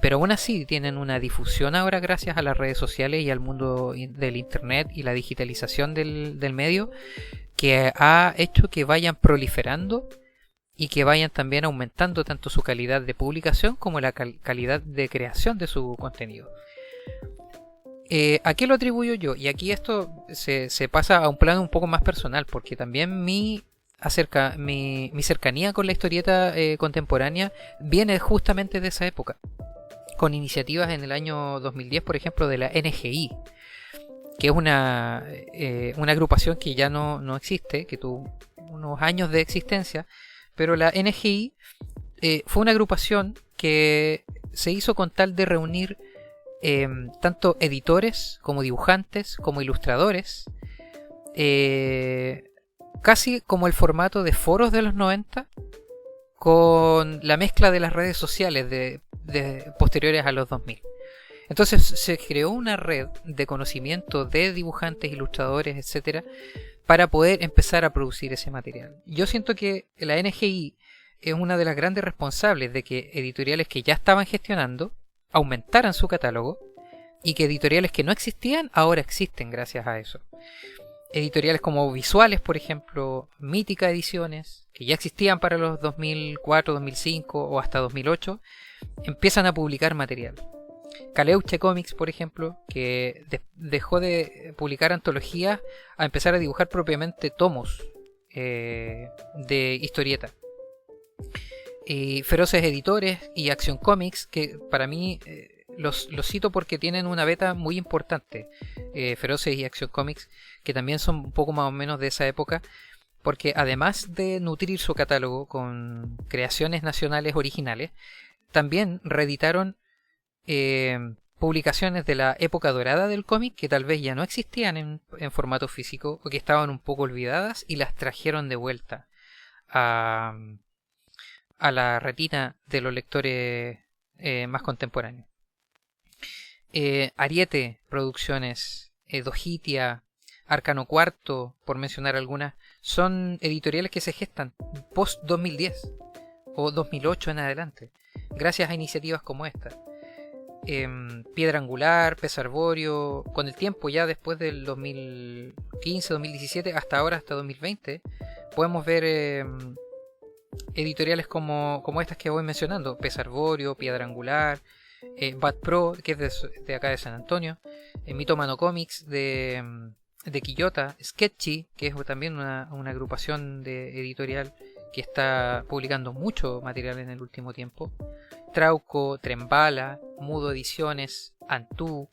pero aún así tienen una difusión ahora gracias a las redes sociales y al mundo del internet y la digitalización del medio, que ha hecho que vayan proliferando y que vayan también aumentando tanto su calidad de publicación como la calidad de creación de su contenido. ¿A qué lo atribuyo yo? Y aquí esto se pasa a un plano un poco más personal, porque también mi cercanía con la historieta contemporánea viene justamente de esa época, con iniciativas en el año 2010, por ejemplo, de la NGI, que es una agrupación que ya no existe, que tuvo unos años de existencia, pero la NGI fue una agrupación que se hizo con tal de reunir tanto editores como dibujantes como ilustradores, casi como el formato de foros de los 90, con la mezcla de las redes sociales de posteriores a los 2000. Entonces se creó una red de conocimiento de dibujantes, ilustradores, etcétera, para poder empezar a producir ese material. Yo siento que la NGI es una de las grandes responsables de que editoriales que ya estaban gestionando aumentaran su catálogo, y que editoriales que no existían ahora existen gracias a eso. Editoriales como Visuales, por ejemplo, Mítica Ediciones, que ya existían para los 2004, 2005 o hasta 2008, empiezan a publicar material. Caleuche Comics, por ejemplo, que dejó de publicar antologías a empezar a dibujar propiamente tomos de historieta. Feroces Editores y Action Comics, que para mí los cito porque tienen una beta muy importante. Feroces y Action Comics, que también son un poco más o menos de esa época, porque además de nutrir su catálogo con creaciones nacionales originales, también reeditaron publicaciones de la época dorada del cómic que tal vez ya no existían en formato físico o que estaban un poco olvidadas, y las trajeron de vuelta a la retina de los lectores más contemporáneos. Ariete Producciones, Dojitia, Arcano Cuarto, por mencionar algunas, son editoriales que se gestan post 2010 o 2008 en adelante, gracias a iniciativas como esta. Piedra Angular, Pez Arborio, con el tiempo ya después del 2015, 2017 hasta ahora, hasta 2020, podemos ver editoriales como estas que voy mencionando: Pez Arborio, Piedra Angular, Bad Pro, que es de acá de San Antonio, Mitomano Comics de Quillota, Sketchy, que es también una agrupación de editorial que está publicando mucho material en el último tiempo, Trauco, Trembala, Mudo Ediciones, Antú,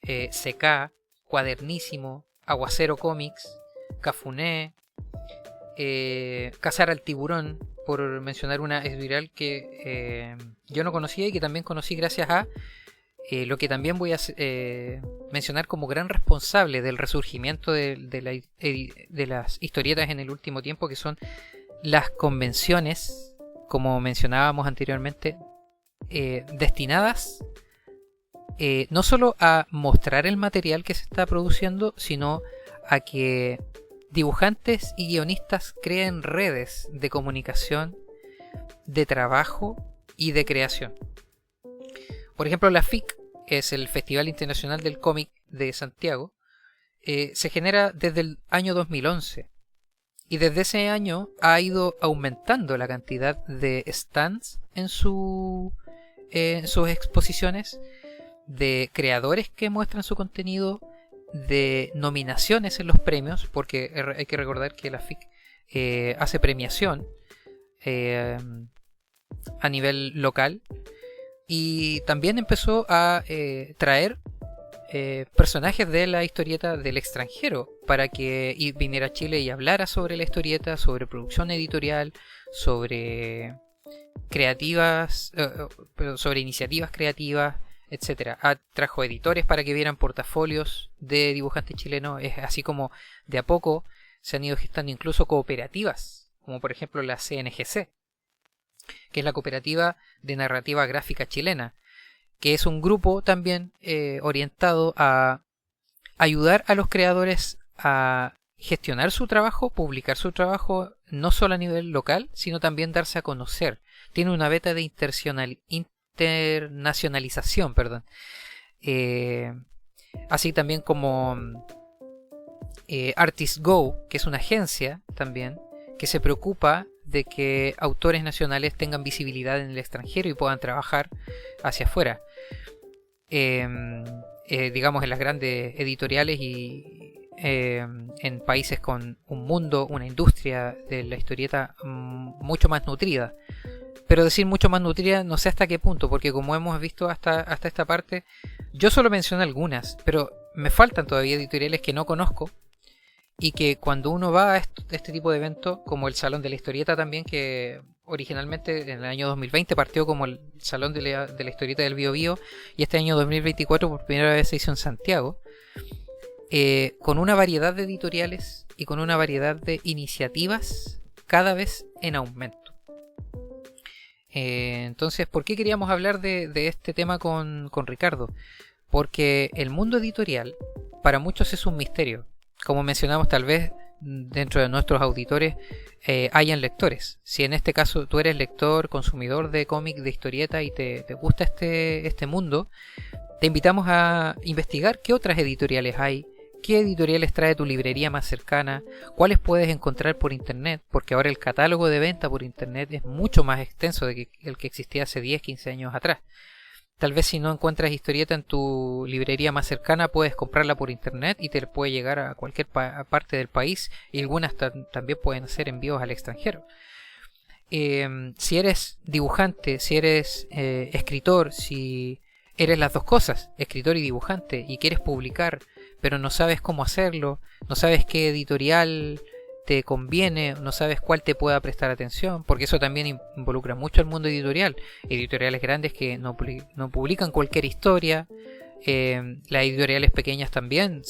CK, Cuadernísimo, Aguacero Comics, Cafuné, Cazar al Tiburón, por mencionar una editorial que yo no conocía y que también conocí gracias a lo que también voy a mencionar como gran responsable del resurgimiento de las historietas en el último tiempo, que son las convenciones, como mencionábamos anteriormente, destinadas no solo a mostrar el material que se está produciendo, sino a que dibujantes y guionistas creen redes de comunicación, de trabajo y de creación. Por ejemplo, la FIC, que es el Festival Internacional del Cómic de Santiago, se genera desde el año 2011, y desde ese año ha ido aumentando la cantidad de stands en sus exposiciones, de creadores que muestran su contenido, de nominaciones en los premios, porque hay que recordar que la FIC hace premiación a nivel local, y también empezó a traer personajes de la historieta del extranjero para que viniera a Chile y hablara sobre la historieta, sobre producción editorial, sobre creativas, sobre iniciativas creativas, etcétera. Trajo editores para que vieran portafolios de dibujantes chilenos, así como de a poco se han ido gestando incluso cooperativas, como por ejemplo la CNGC, que es la Cooperativa de Narrativa Gráfica Chilena, que es un grupo también orientado a ayudar a los creadores a gestionar su trabajo, publicar su trabajo, no solo a nivel local, sino también darse a conocer. Tiene una beta de internacionalización, perdón. Así también como Artist Go, que es una agencia también, que se preocupa de que autores nacionales tengan visibilidad en el extranjero y puedan trabajar hacia afuera. Digamos en las grandes editoriales y en países con un mundo, una industria de la historieta mucho más nutrida. Pero decir mucho más nutrida no sé hasta qué punto, porque como hemos visto hasta esta parte, yo solo mencioné algunas, pero me faltan todavía editoriales que no conozco y que cuando uno va a este tipo de eventos, como el Salón de la Historieta también, que originalmente en el año 2020 partió como el Salón de la Historieta del Bío Bío, y este año 2024 por primera vez se hizo en Santiago, con una variedad de editoriales y con una variedad de iniciativas cada vez en aumento. Entonces, ¿por qué queríamos hablar de este tema con Ricardo? Porque el mundo editorial para muchos es un misterio. Como mencionamos, tal vez dentro de nuestros auditores hayan lectores. Si en este caso tú eres lector, consumidor de cómic, de historieta y te gusta este mundo, te invitamos a investigar qué otras editoriales hay, qué editoriales trae tu librería más cercana, cuáles puedes encontrar por internet, porque ahora el catálogo de venta por internet es mucho más extenso de que el que existía hace 10, 15 años atrás. Tal vez si no encuentras historieta en tu librería más cercana, puedes comprarla por internet y te puede llegar a cualquier parte del país, y algunas también pueden hacer envíos al extranjero. Si eres dibujante, si eres escritor, si eres las dos cosas, escritor y dibujante, y quieres publicar, pero no sabes cómo hacerlo, no sabes qué editorial te conviene, no sabes cuál te pueda prestar atención, porque eso también involucra mucho al mundo editorial. Editoriales grandes que no publican cualquier historia, las editoriales pequeñas también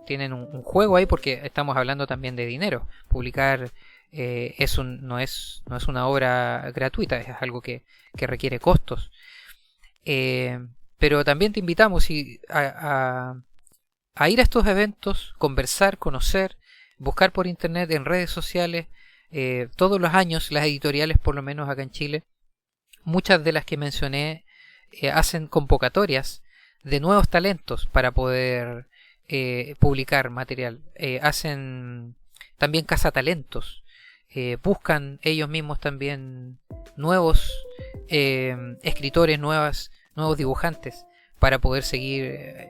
tienen un juego ahí, porque estamos hablando también de dinero. Publicar no es una obra gratuita, es algo que requiere costos. Pero también te invitamos a ir a estos eventos, conversar, conocer, buscar por internet, en redes sociales. Todos los años las editoriales, por lo menos acá en Chile, muchas de las que mencioné, hacen convocatorias de nuevos talentos para poder publicar material. Hacen también cazatalentos, buscan ellos mismos también nuevos escritores, nuevos dibujantes, para poder seguir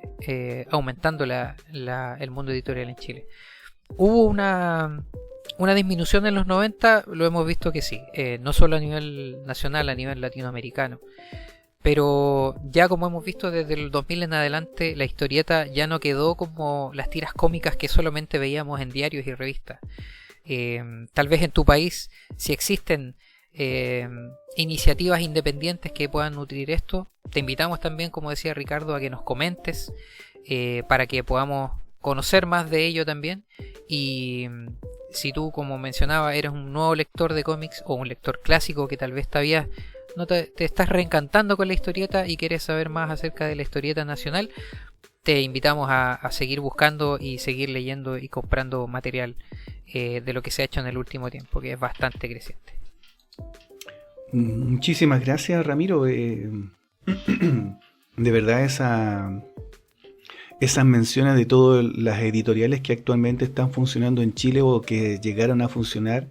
aumentando el mundo editorial en Chile. Hubo una disminución en los 90, lo hemos visto que sí, no solo a nivel nacional, a nivel latinoamericano. Pero ya como hemos visto desde el 2000 en adelante, la historieta ya no quedó como las tiras cómicas que solamente veíamos en diarios y revistas. Tal vez en tu país, si existen iniciativas independientes que puedan nutrir esto, te invitamos también, como decía Ricardo, a que nos comentes para que podamos conocer más de ello también. Y si tú, como mencionaba, eres un nuevo lector de cómics o un lector clásico que tal vez todavía no te estás reencantando con la historieta y quieres saber más acerca de la historieta nacional, te invitamos a seguir buscando y seguir leyendo y comprando material de lo que se ha hecho en el último tiempo, que es bastante creciente.
Muchísimas gracias, Ramiro. De verdad esas menciones de todas las editoriales que actualmente están funcionando en Chile o que llegaron a funcionar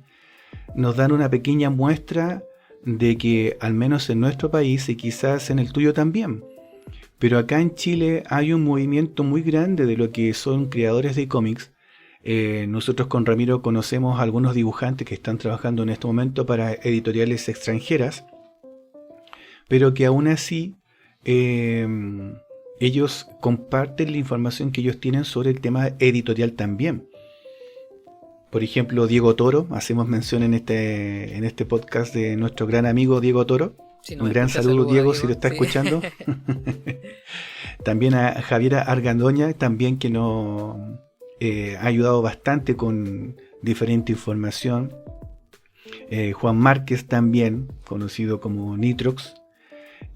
nos dan una pequeña muestra de que al menos en nuestro país y quizás en el tuyo también, pero acá en Chile hay un movimiento muy grande de lo que son creadores de cómics. Nosotros con Ramiro conocemos a algunos dibujantes que están trabajando en este momento para editoriales extranjeras, pero que aún así ellos comparten la información que ellos tienen sobre el tema editorial también. Por ejemplo, Diego Toro, hacemos mención en este podcast de nuestro gran amigo Diego Toro. Sí, un gran saludo, Diego, si lo está escuchando. También a Javiera Argandoña, también que nos ha ayudado bastante con diferente información. Juan Márquez también, conocido como Nitrox.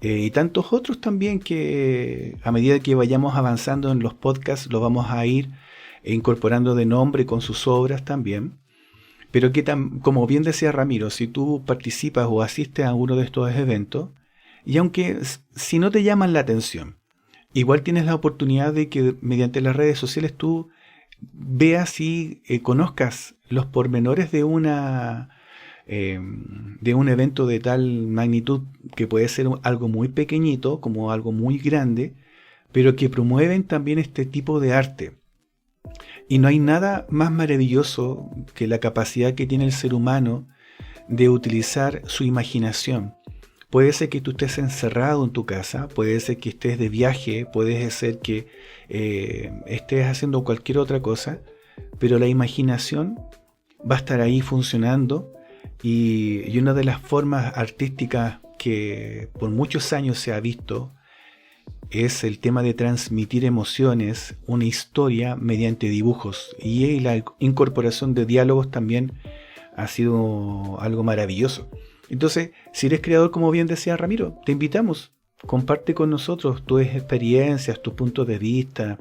y tantos otros también que a medida que vayamos avanzando en los podcasts los vamos a ir incorporando de nombre con sus obras también. Pero que como bien decía Ramiro, si tú participas o asistes a uno de estos eventos, y aunque si no te llaman la atención, igual tienes la oportunidad de que mediante las redes sociales tú veas y conozcas los pormenores de un evento de tal magnitud, que puede ser algo muy pequeñito como algo muy grande, pero que promueven también este tipo de arte. Y no hay nada más maravilloso que la capacidad que tiene el ser humano de utilizar su imaginación. Puede ser que tú estés encerrado en tu casa, puede ser que estés de viaje, puede ser que estés haciendo cualquier otra cosa, pero la imaginación va a estar ahí funcionando, y una de las formas artísticas que por muchos años se ha visto es el tema de transmitir emociones, una historia mediante dibujos, y la incorporación de diálogos también ha sido algo maravilloso. Entonces, si eres creador, como bien decía Ramiro, te invitamos, comparte con nosotros tus experiencias, tus puntos de vista.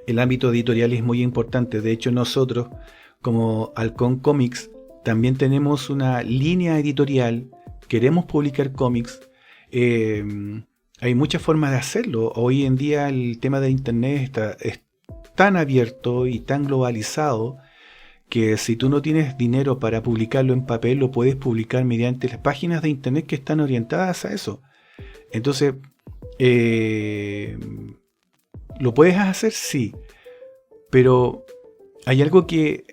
El ámbito editorial es muy importante. De hecho, nosotros como Halcón Comics también tenemos una línea editorial, queremos publicar cómics. Hay muchas formas de hacerlo. Hoy en día el tema de internet es tan abierto y tan globalizado que si tú no tienes dinero para publicarlo en papel, lo puedes publicar mediante las páginas de internet que están orientadas a eso. Entonces, ¿lo puedes hacer? Sí. Pero hay algo que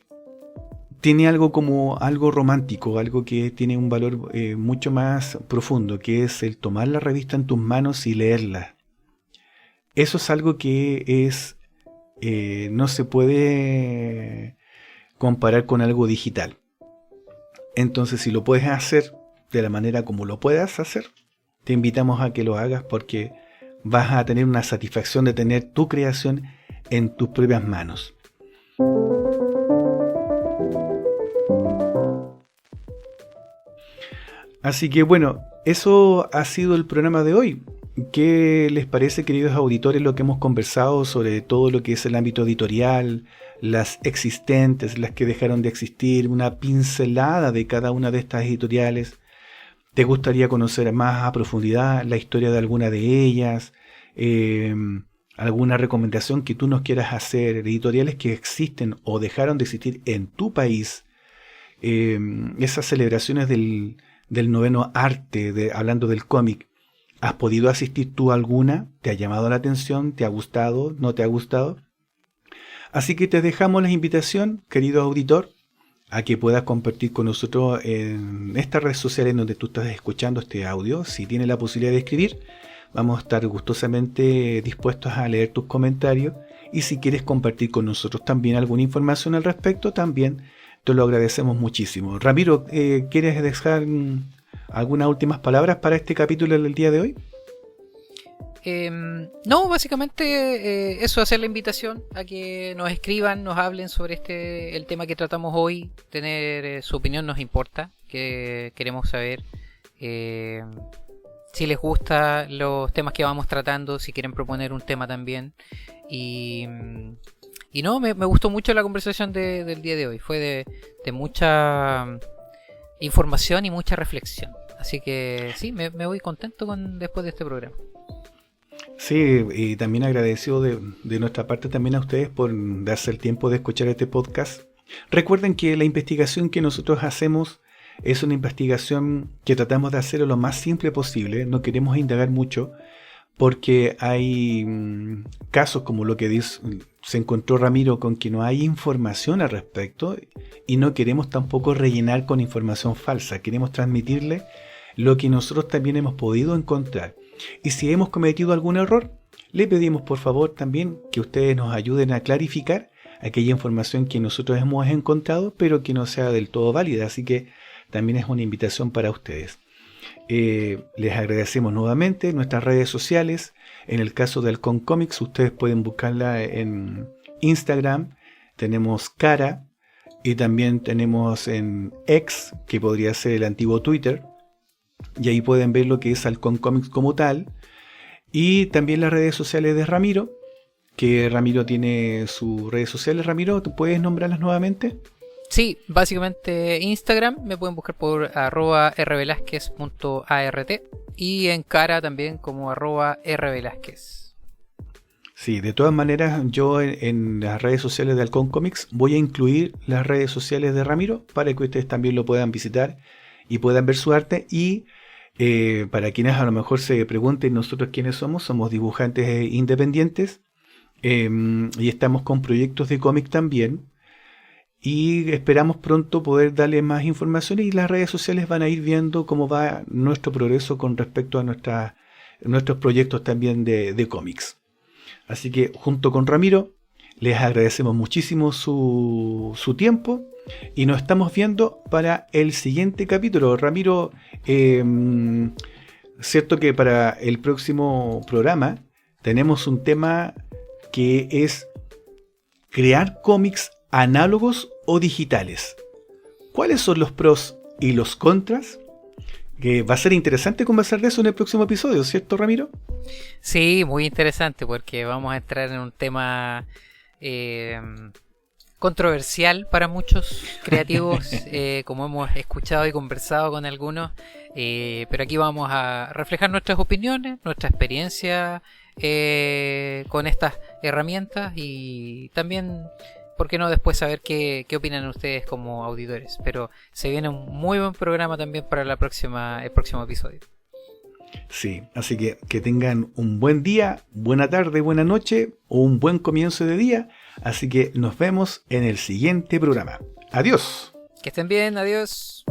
tiene algo como algo romántico, algo que tiene un valor mucho más profundo, que es el tomar la revista en tus manos y leerla. Eso es algo que no se puede comparar con algo digital. Entonces, si lo puedes hacer de la manera como lo puedas hacer, te invitamos a que lo hagas, porque vas a tener una satisfacción de tener tu creación en tus propias manos. Así que bueno, eso ha sido el programa de hoy. ¿Qué les parece, queridos auditores, lo que hemos conversado sobre todo lo que es el ámbito editorial, las existentes, las que dejaron de existir, una pincelada de cada una de estas editoriales? ¿Te gustaría conocer más a profundidad la historia de alguna de ellas? ¿Alguna recomendación que tú nos quieras hacer? Editoriales que existen o dejaron de existir en tu país. Esas celebraciones del noveno arte, hablando del cómic. ¿Has podido asistir tú a alguna? ¿Te ha llamado la atención? ¿Te ha gustado? ¿No te ha gustado? Así que te dejamos la invitación, querido auditor, a que puedas compartir con nosotros en esta red social en donde tú estás escuchando este audio. Si tienes la posibilidad de escribir, vamos a estar gustosamente dispuestos a leer tus comentarios. Y si quieres compartir con nosotros también alguna información al respecto, también te lo agradecemos muchísimo. Ramiro, ¿quieres dejar algunas últimas palabras para este capítulo del día de hoy?
No, básicamente eso, hacer la invitación a que nos escriban, nos hablen sobre el tema que tratamos hoy. Tener su opinión nos importa, que queremos saber si les gustan los temas que vamos tratando, si quieren proponer un tema también. Y no, me gustó mucho la conversación del día de hoy. Fue de mucha información y mucha reflexión. Así que sí, me voy contento después de este programa.
Sí, y también agradecido de nuestra parte también a ustedes por darse el tiempo de escuchar este podcast. Recuerden que la investigación que nosotros hacemos es una investigación que tratamos de hacer lo más simple posible. No queremos indagar mucho, porque hay casos como lo que se encontró Ramiro, con que no hay información al respecto, y no queremos tampoco rellenar con información falsa. Queremos transmitirle lo que nosotros también hemos podido encontrar. Y si hemos cometido algún error, le pedimos por favor también que ustedes nos ayuden a clarificar aquella información que nosotros hemos encontrado, pero que no sea del todo válida. Así que también es una invitación para ustedes. Les agradecemos nuevamente nuestras redes sociales. En el caso de Halcón Comics, ustedes pueden buscarla en Instagram. Tenemos Cara, y también tenemos en X, que podría ser el antiguo Twitter. y ahí pueden ver lo que es Halcón Comics como tal, y también las redes sociales de Ramiro, que Ramiro tiene sus redes sociales. Ramiro, ¿tú puedes nombrarlas nuevamente?
Sí, básicamente Instagram, me pueden buscar por @rvelazquez.art y en cara también como @rvelazquez.
Sí, de todas maneras, yo en las redes sociales de Halcón Comics voy a incluir las redes sociales de Ramiro para que ustedes también lo puedan visitar y puedan ver su arte. Y para quienes a lo mejor se pregunten nosotros quiénes somos dibujantes independientes, y estamos con proyectos de cómic también. Y esperamos pronto poder darle más información, y las redes sociales van a ir viendo cómo va nuestro progreso con respecto a nuestros proyectos también de cómics. Así que junto con Ramiro les agradecemos muchísimo su tiempo y nos estamos viendo para el siguiente capítulo. Ramiro, cierto que para el próximo programa tenemos un tema que es crear cómics análogos o digitales. ¿Cuáles son los pros y los contras? Que va a ser interesante conversar de eso en el próximo episodio, ¿cierto, Ramiro?
Sí, muy interesante porque vamos a entrar en un tema controversial para muchos creativos, como hemos escuchado y conversado con algunos, pero aquí vamos a reflejar nuestras opiniones, nuestra experiencia con estas herramientas y también, ¿por qué no después saber qué opinan ustedes como auditores? Pero se viene un muy buen programa también para el próximo episodio.
Sí, así que tengan un buen día, buena tarde, buena noche o un buen comienzo de día. Así que nos vemos en el siguiente programa. Adiós.
Que estén bien, adiós.